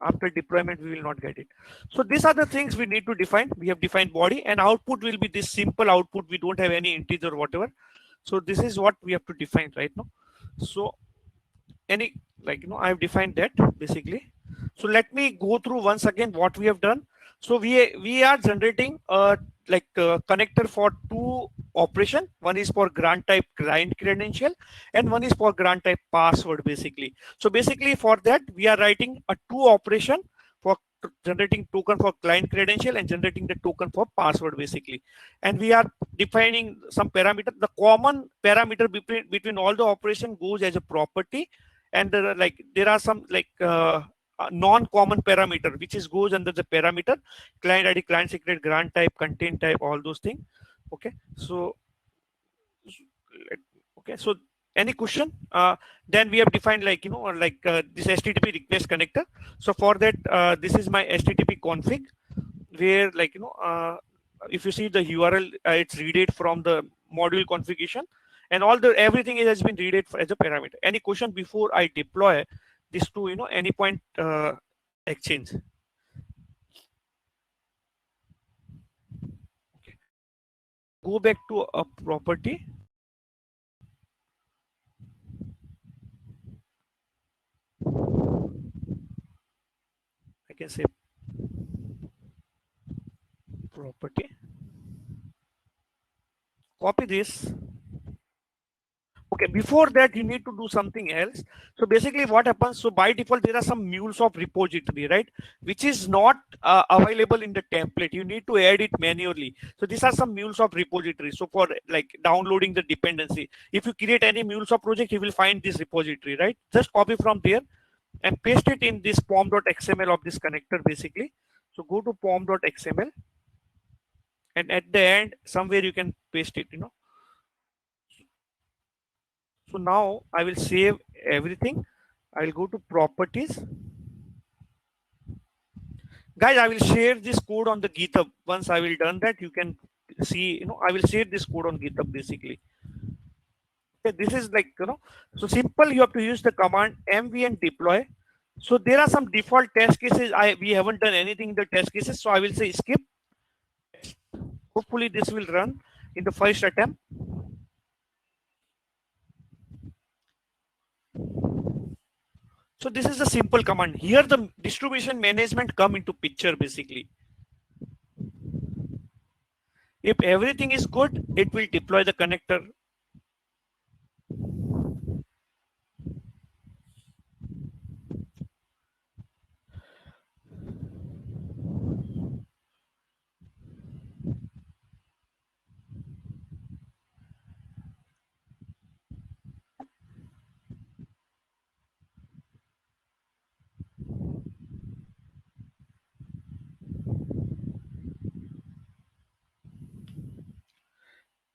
after deployment, we will not get it. So these are the things we need to define. We have defined body, and output will be this simple output. We don't have any integer or whatever. So this is what we have to define right now. So any, like, I've defined that basically. So let me go through once again what we have done. So we are generating like a connector for two operation. One is for grant type client credential, and one is for grant type password basically. So basically for that we are writing a two operation for generating token for client credential and generating the token for password basically. And we are defining some parameter. The common parameter between all the operation goes as a property, and like there are some like non-common parameter which is goes under the parameter, client ID, client secret, grant type, content type, all those things. Okay, so okay, so any question? Then we have defined, like, like this HTTP request connector. So for that, this is my HTTP config, where, like, if you see the URL, it's read it from the module configuration, and all the everything has been read it as a parameter. Any question before I deploy this to any point exchange? Okay. Go back to a property. I can say property. Copy this. Okay, before that you need to do something else. So basically what happens, so by default there are some MuleSoft repository, right, which is not available in the template. You need to add it manually. So these are some MuleSoft repositories. So for like downloading the dependency, if you create any MuleSoft project, you will find this repository, right? Just copy from there and paste it in this form.xml of this connector basically. So go to form.xml, and at the end somewhere you can paste it. So now I will save everything. I'll go to properties. Guys, I will share this code on the GitHub. Once I will done that, you can see, I will share this code on GitHub basically. Okay, this is like, so simple. You have to use the command mvn deploy. So there are some default test cases. We haven't done anything in the test cases. So I will say skip. Hopefully this will run in the first attempt. So this is a simple command. Here the distribution management come into picture basically. If everything is good, it will deploy the connector.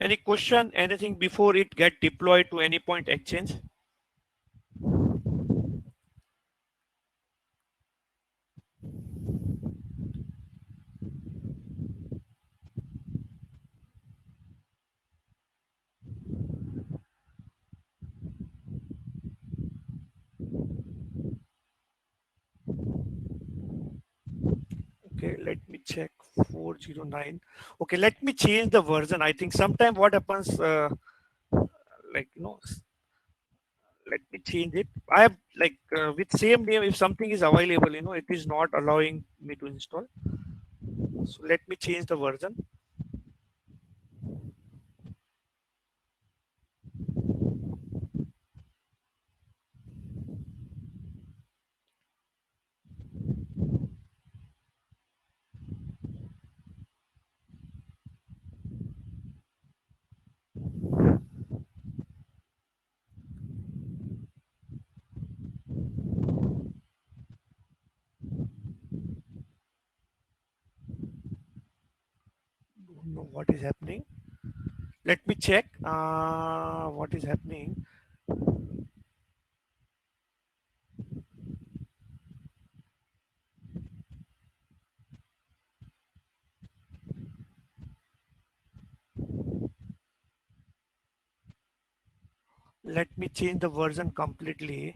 Any question, anything before it get deployed to any point exchange? Okay, let me check 409. Okay, let me change the version. I think sometime what happens, like, let me change it. I have like with same name, if something is available, it is not allowing me to install. So let me change the version. Don't know what is happening. Let me check what is happening. Let me change the version completely.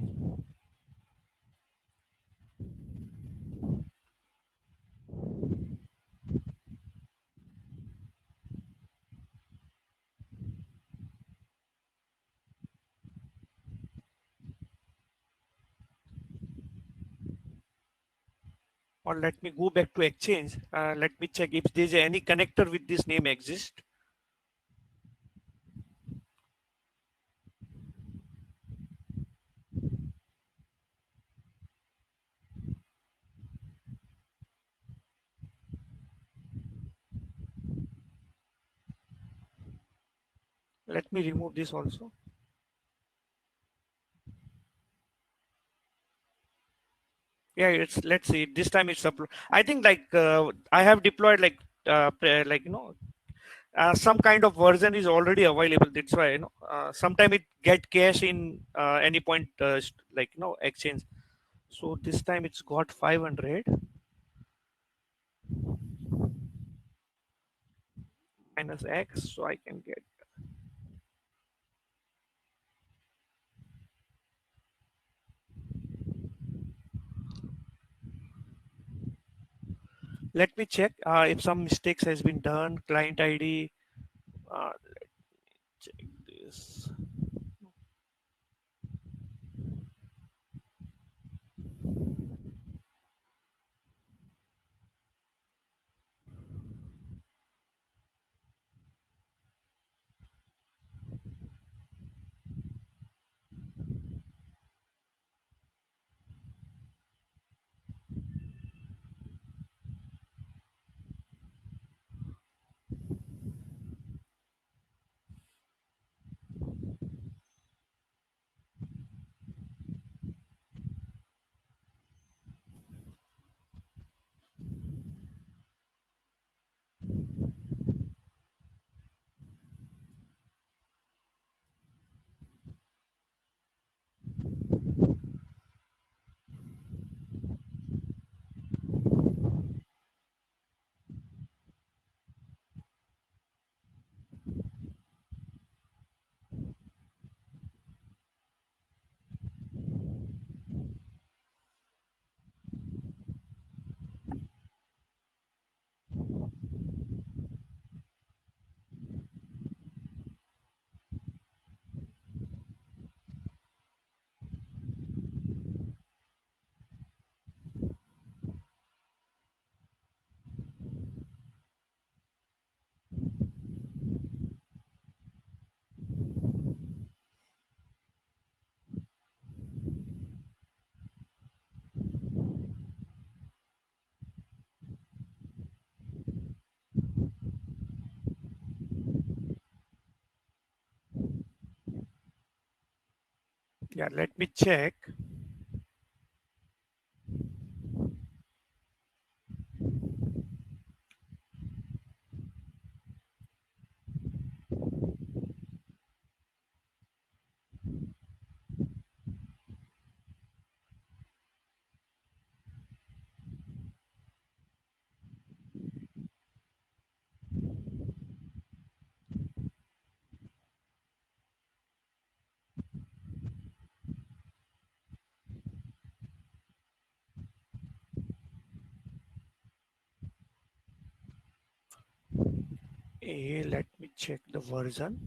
Or let me go back to Exchange. Let me check if there's any connector with this name exists. Let me remove this also. Yeah, let's see. This time it's upload. I think like I have deployed like like some kind of version is already available. That's why sometime it get cache in any point like exchange. So this time it's got 500 minus X, so I can get. Let me check if some mistakes has been done. Client ID. Let's check this. Yeah, let me check. Let me check the version.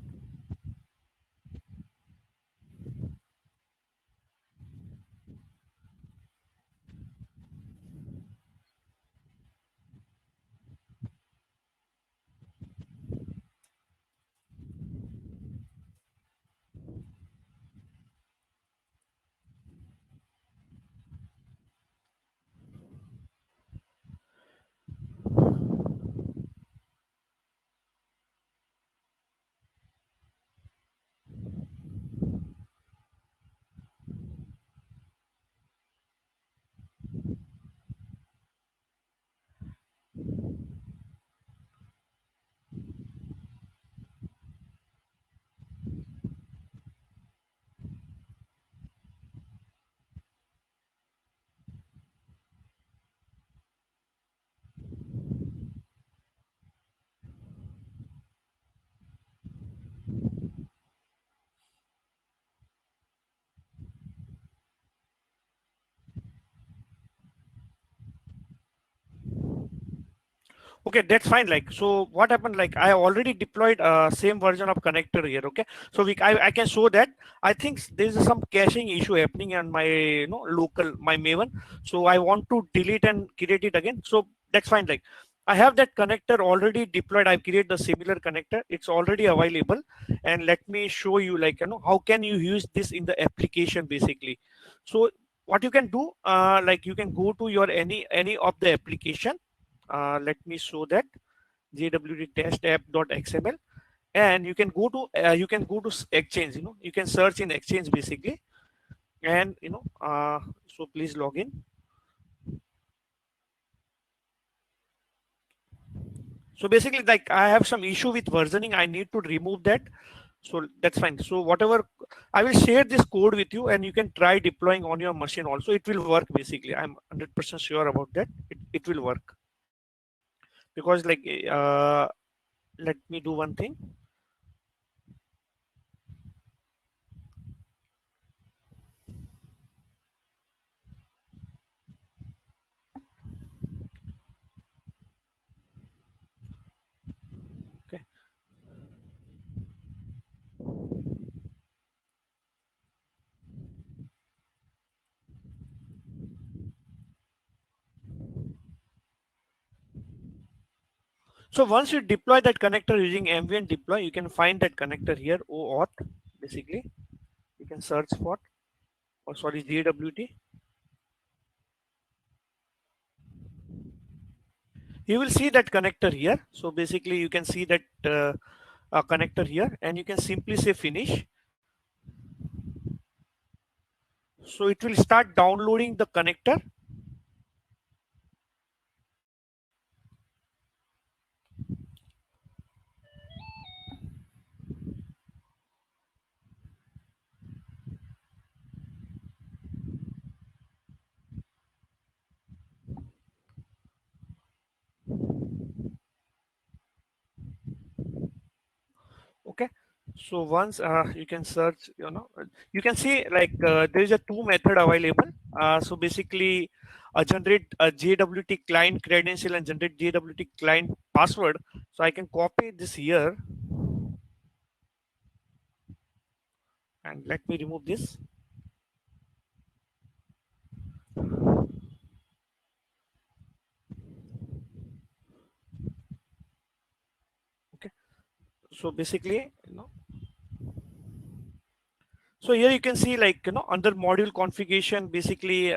Okay, that's fine. Like, so what happened, like I already deployed same version of connector here. Okay, so I can show that. I think there is some caching issue happening on my local my Maven. So I want to delete and create it again. So that's fine. Like, I have that connector already deployed. I've created the similar connector. It's already available. And let me show you, like, how can you use this in the application basically. So what you can do, like you can go to your any of the application. Let me show that JWT test app.xml, and you can go to Exchange. You can search in Exchange basically, and so please log in. So basically, like I have some issue with versioning. I need to remove that. So that's fine. So whatever, I will share this code with you, and you can try deploying on your machine also. It will work basically. I'm 100% sure about that. It will work because like let me do one thing. Okay. So once you deploy that connector using MVN deploy, you can find that connector here, OAuth, basically. You can search for, or sorry, JWT. You will see that connector here. So basically, you can see that connector here, and you can simply say finish. So it will start downloading the connector. Okay. So once you can search, you can see like there is a two method available. So basically, generate a JWT client credential and generate JWT client password. So I can copy this here and let me remove this. Okay. So basically, so here you can see like under module configuration, basically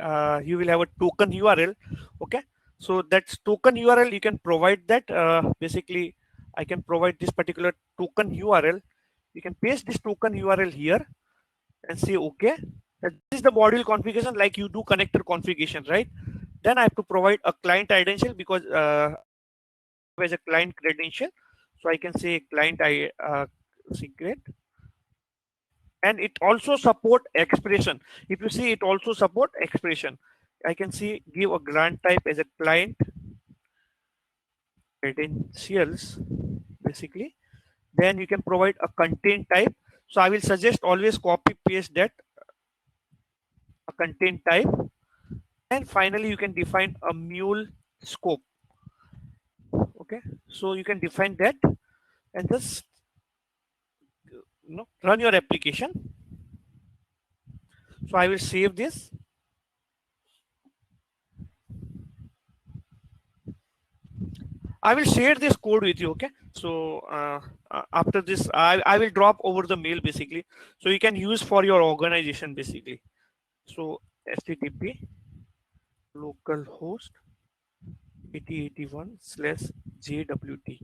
you will have a token URL. Okay. So that's token URL. You can provide that. Basically, I can provide this particular token URL. You can paste this token URL here, and say okay. This is the module configuration, like you do connector configuration, right? Then I have to provide a client credential because as a client credential, so I can say client secret, and it also support expression. If you see, it also support expression. I can see give a grant type as a client credentials basically. Then you can provide a content type. So I will suggest always copy paste that a content type, and finally you can define a mule scope. Okay, so you can define that and just run your application. So I will save this. I will share this code with you. Okay, so after this I will drop over the mail basically, so you can use for your organization basically. So http localhost 8081/JWT.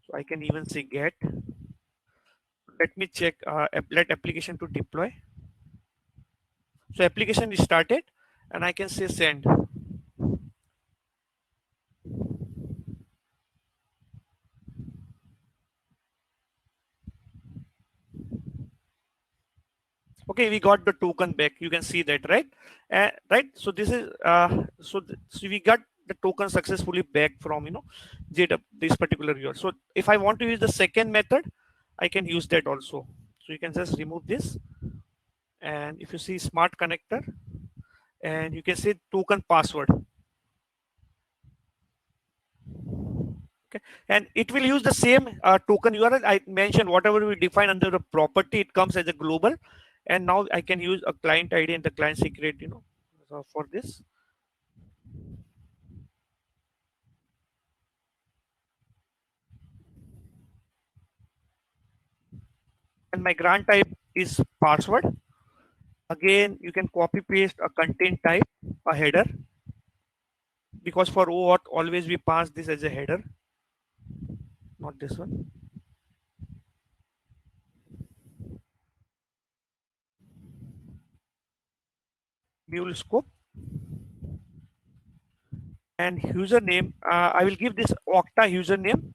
So I can even say get. Let me check. Let application to deploy. So application is started, and I can say send. Okay, we got the token back. You can see that, right? Right. So this is so we got the token successfully back from JW, this particular URL. So if I want to use the second method, I can use that also. So you can just remove this, and if you see smart connector, and you can say token password. Okay, and it will use the same token URL. I mentioned whatever we define under the property, it comes as a global, and now I can use a client ID and the client secret, for this. And my grant type is password. Again, you can copy paste a content type, a header, because for OAuth always we pass this as a header, not this one. Mule scope and username. I will give this Okta username.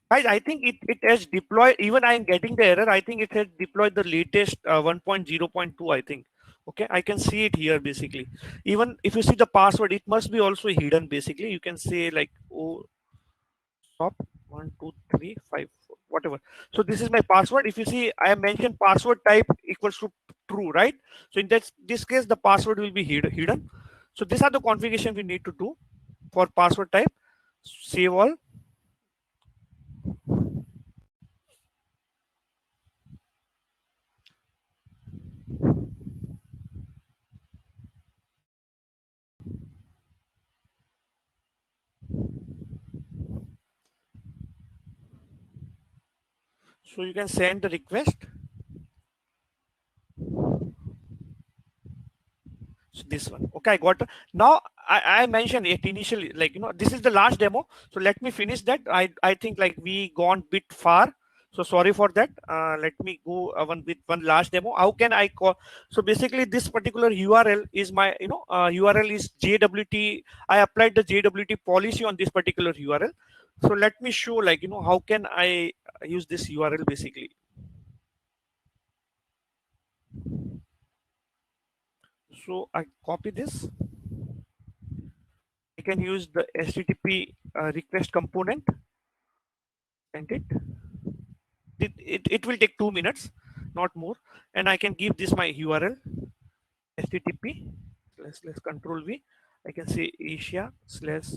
Guys, I think it has deployed, even I am getting the error. I think it has deployed the latest 1.0.2, I think. Okay, I can see it here basically. Even if you see the password, it must be also hidden basically. You can say like, oh, stop, 1 2 3 5 4, whatever. So this is my password. If you see, I have mentioned password type equals to true, right? So in this case, the password will be hidden. So these are the configuration we need to do for password type. Save all. So you can send the request. So this one. Okay, I got. Now I mentioned it initially, like this is the last demo. So let me finish that. I think like we gone bit far. So sorry for that. Let me go one last demo. How can I call? So basically, this particular URL is my URL is JWT. I applied the JWT policy on this particular URL. So let me show like how can I use this URL basically. So I copy this. I can use the HTTP request component, and it will take 2 minutes, not more. And I can give this my URL, HTTP. Let's control V. I can say Asia slash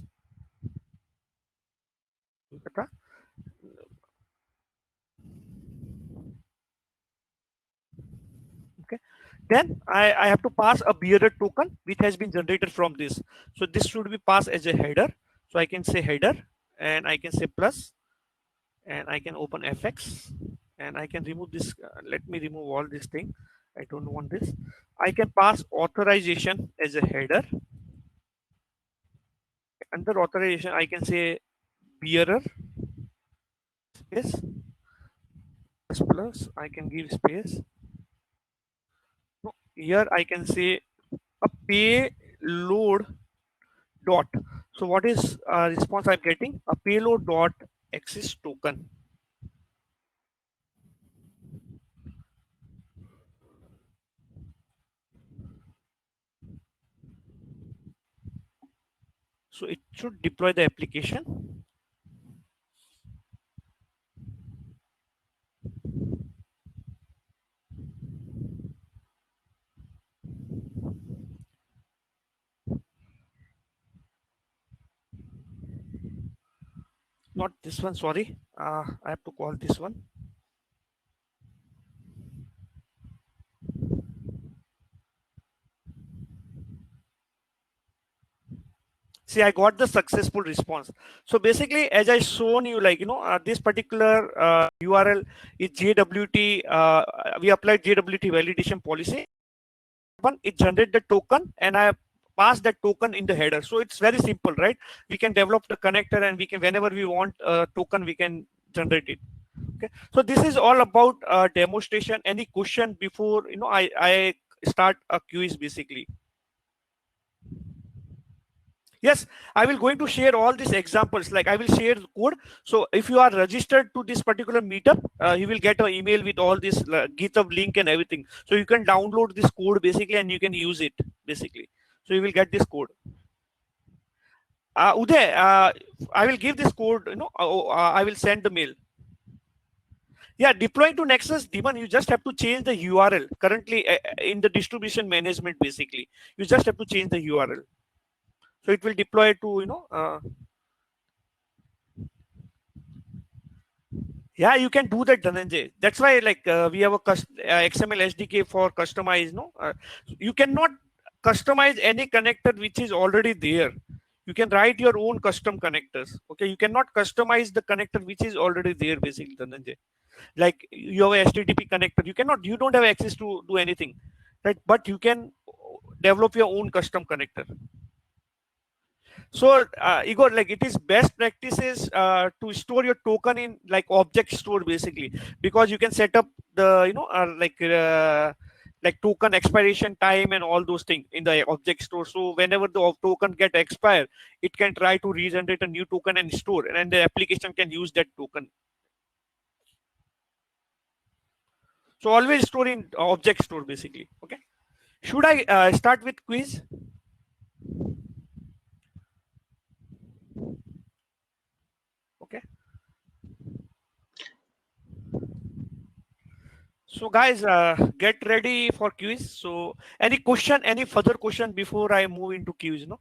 Kolkata. Okay. Then I have to pass a bearer token which has been generated from this. So this should be passed as a header. So I can say header, and I can say plus, and I can open FX, and I can remove this. Let me remove all this thing. I don't want this. I can pass authorization as a header. Under authorization, I can say bearer, space plus I can give space. No, here I can say a payload dot. So what is response I'm getting? A payload dot access token. So it should deploy the application. Not this one, sorry. I have to call this one. See, I got the successful response. So basically, as I shown you, like, this particular URL is JWT. We applied JWT validation policy. It generates the token, and I pass that token in the header. So it's very simple, right? We can develop the connector, and we can, whenever we want a token, we can generate it. Okay. So this is all about demonstration. Any question before I start a quiz basically? Yes, I will going to share all these examples. Like I will share the code. So if you are registered to this particular meetup, you will get an email with all this GitHub link and everything. So you can download this code basically and you can use it basically. So you will get this code. Uday, I will give this code. I will send the mail. Yeah, deploying to Nexus, Diman, you just have to change the URL. Currently in the distribution management, basically, you just have to change the URL. So it will deploy to yeah, you can do that, Dhananjay. That's why, like, we have a XML SDK for customize. No, you cannot customize any connector which is already there. You can write your own custom connectors. Okay, you cannot customize the connector which is already there, basically, Dhananjay. Like you have a HTTP connector, you don't have access to do anything, right? But you can develop your own custom connector. So Igor, like it is best practices to store your token in like object store basically, because you can set up the like token expiration time and all those things in the object store. So whenever the token get expired, it can try to regenerate a new token and store, and the application can use that token. So always store in object store basically. Okay. Should I start with quiz? Okay. So guys, get ready for quiz. So any question, any further question before I move into quiz? No.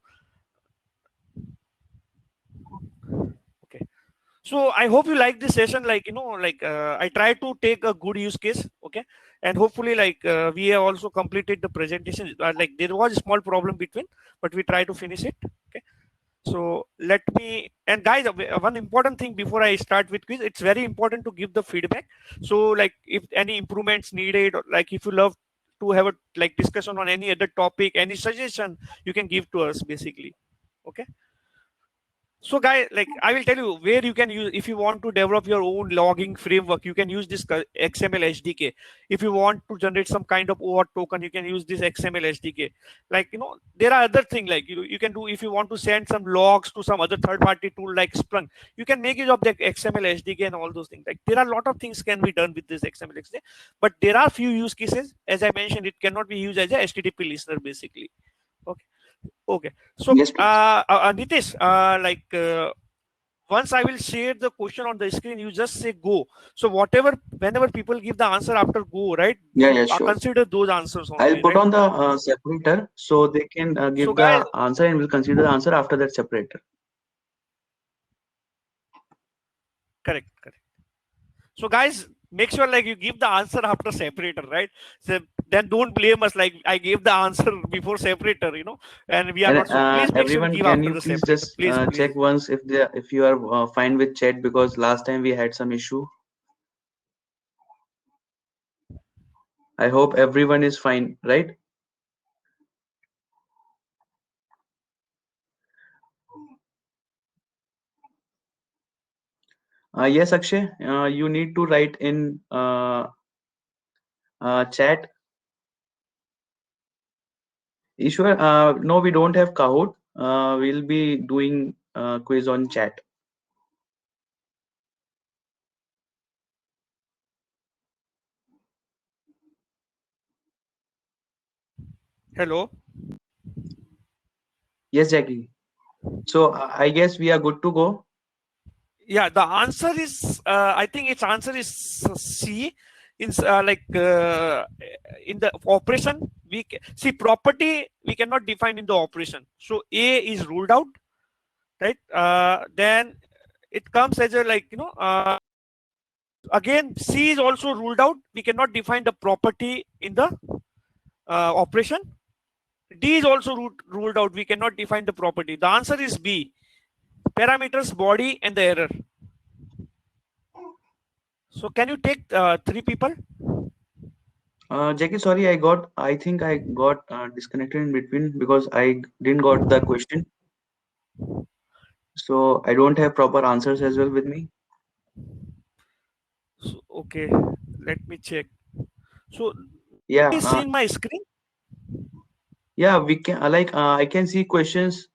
Okay. So I hope you like this session. Like I try to take a good use case. Okay. And hopefully, like we have also completed the presentation. Like there was a small problem between, but we try to finish it. Okay. So let me, and guys, one important thing before I start with quiz, it's very important to give the feedback. So like if any improvements needed, or like if you love to have a like discussion on any other topic, any suggestion, you can give to us basically. Okay. So guys, like I will tell you where you can use, if you want to develop your own logging framework, you can use this XML SDK. If you want to generate some kind of OAuth token, you can use this XML SDK. Like, there are other things like you can do, if you want to send some logs to some other third party tool like Splunk, you can make use of the XML SDK and all those things. Like there are a lot of things can be done with this XML SDK, but there are few use cases. As I mentioned, it cannot be used as a HTTP listener basically. Okay. Okay. So, Yes, please. Nitish, once I will share the question on the screen, you just say go. So whatever, whenever people give the answer after go, right? Yeah, You yeah, sure. consider those answers I'll only, put right? on the separator so they can So give guys, the answer and we'll consider the answer after that separator. correct, correct. So guys, make sure like you give the answer after separator, right? So then don't blame us like I gave the answer before separator, and we are And not. So please make sure to everyone, give can after you the please separator. just Please, please. check once if you are fine with chat, because last time we had some issue. I hope everyone is fine, right? Yes, Akshay, you need to write in chat. Ishwar, no, we don't have Kahoot. We'll be doing quiz on chat. Hello. Yes, Jackie. So I guess we are good to go. Yeah, the answer is I think its answer is C. In in the operation, see property we cannot define in the operation. So A is ruled out, right? Then it comes as a again C is also ruled out. We cannot define the property in the operation. D is also ruled out. We cannot define the property. The answer is B. Parameters, body, and the error. So can you take three people? Jackie, sorry, I think I got disconnected in between because I didn't got the question. So I don't have proper answers as well with me. So, okay, let me check. So Yeah, is seen my screen? yeah, we can I can see questions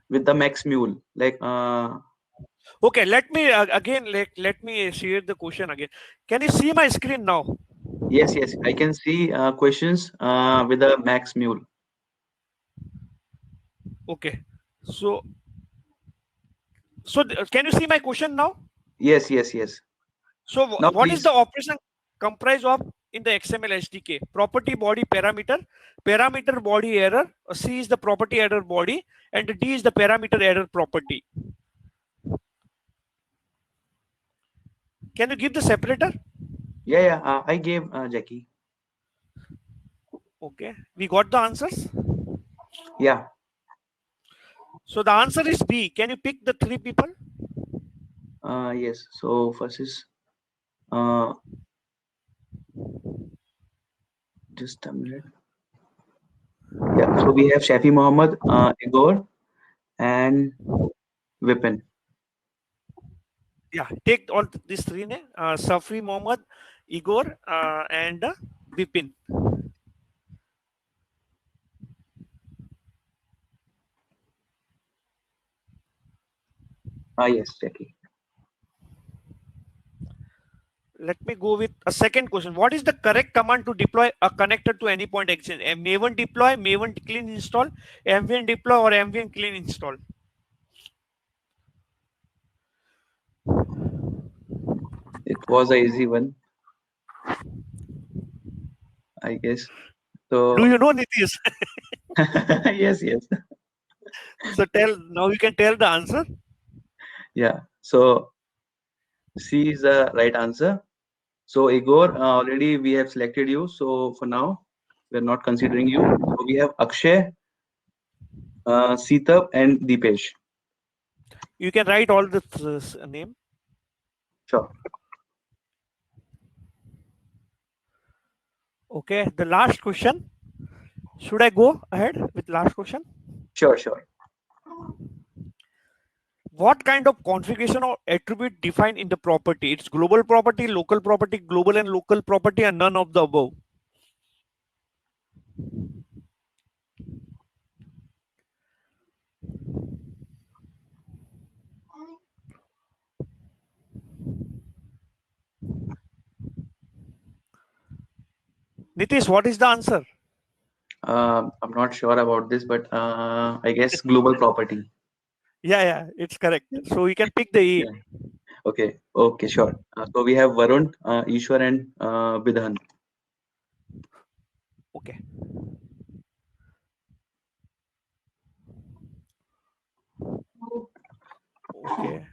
with the Max Mule. Okay, let me again let me share the question again. Can you see my screen now? Yes, yes, I can see questions with the Max Mule. Okay, so can you see my question now? Yes, yes, yes. So Now what is the please. operation comprised of in the XML SDK? Property body parameter, parameter body error. C is the property error body, and D is the parameter error property. Can you give the separator? Yeah, yeah, I gave Jackie. Okay, we got the answers. Yeah, So the answer is B. Can you pick the three people? yes. So first is uh, just a minute. Yeah, so we have Shafi Mohammed, Igor, and Vipin. Yeah, take all these three names: Safi Mohammed, Igor, and Bipin. Yes, Jackie. Let me go with a second question. What is the correct command to deploy a connector to any point exchange? Maven deploy, Maven clean install, MVN deploy, or MVN clean install? It was a easy one, I guess. Do So you know Nitish? yes, yes, So tell now. You can tell the answer. yeah. So C is the right answer. So Igor, already we have selected you. So for now, we're not considering you. So we have Akshay, Sitab, and Deepesh. You can write all the name. Sure, Okay. The last question. Should I go ahead with last question? sure, sure. What kind of configuration or attribute defined in the property? It's global property, local property, global and local property, and none of the above. Nitish, what is the answer? I'm not sure about this, but I guess global property. Yeah, it's correct. So you can pick the A. Yeah. Okay. Okay. Sure. So we have Varun, Ishwar, and Vidhan. Okay. Okay.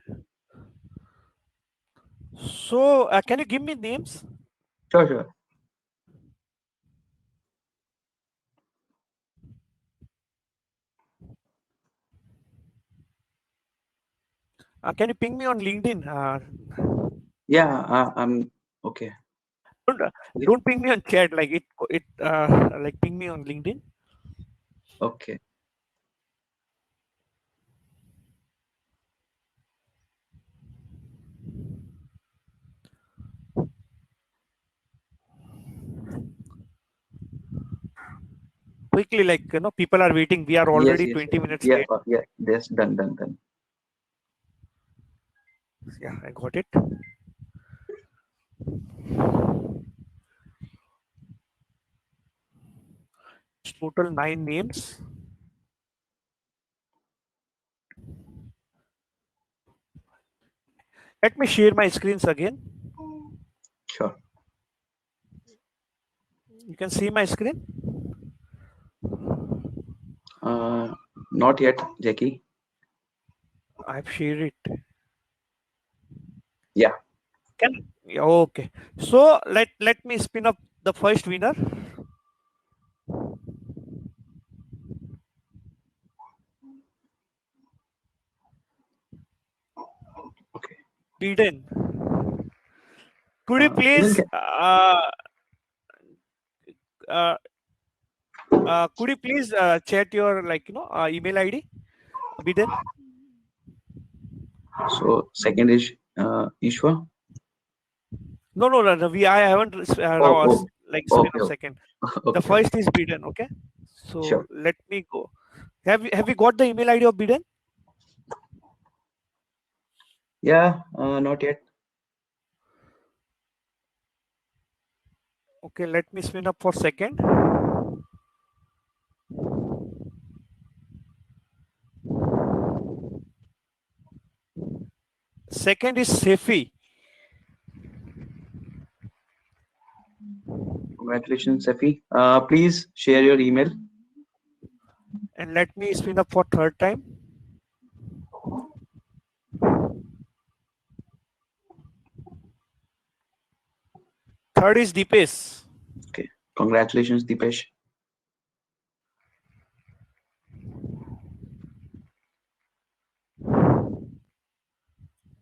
So can you give me names? Sure. Sure. Can you ping me on LinkedIn? Yeah. I'm okay. Don't, don't ping me on chat. Like like ping me on LinkedIn. Okay. quickly, like, people are waiting. We are already Yes, 20 minutes yeah, late. yeah, yes, done. Yeah, I got it. Total 9 names. Let me share my screens again. Sure. You can see my screen. Not yet, Jackie. I've shared it. Yeah. Yeah, okay. So let me spin up the first winner. Okay. Biden. Could you Even please chat your email ID, Biden? so second is Ishwa. No. I haven't Oh, spin okay, up second. The okay. first is Biden. Okay. So Sure. let me go. Have you got the email ID of Biden? Yeah, not yet. Okay, let me spin up for second. Second is Sefi. Congratulations, Safi. Please share your email. And let me spin up for third time. Third is Deepesh. Okay. Congratulations, Deepesh.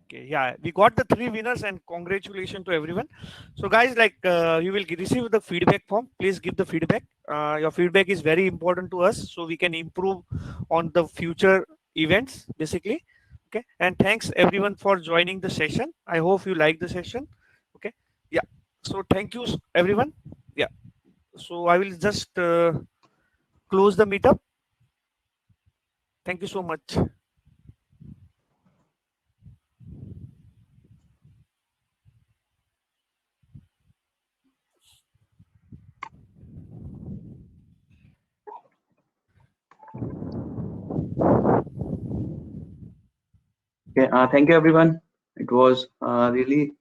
Okay, yeah, we got the 3 winners, and congratulations to everyone. So guys, you will receive the feedback form. Please give the feedback. Your feedback is very important to us, so we can improve on the future events, basically. Okay, and thanks everyone for joining the session. I hope you like the session. Okay, yeah. So thank you everyone. Yeah. So I will just close the meetup. Thank you so much. Okay. Thank you, everyone. It was really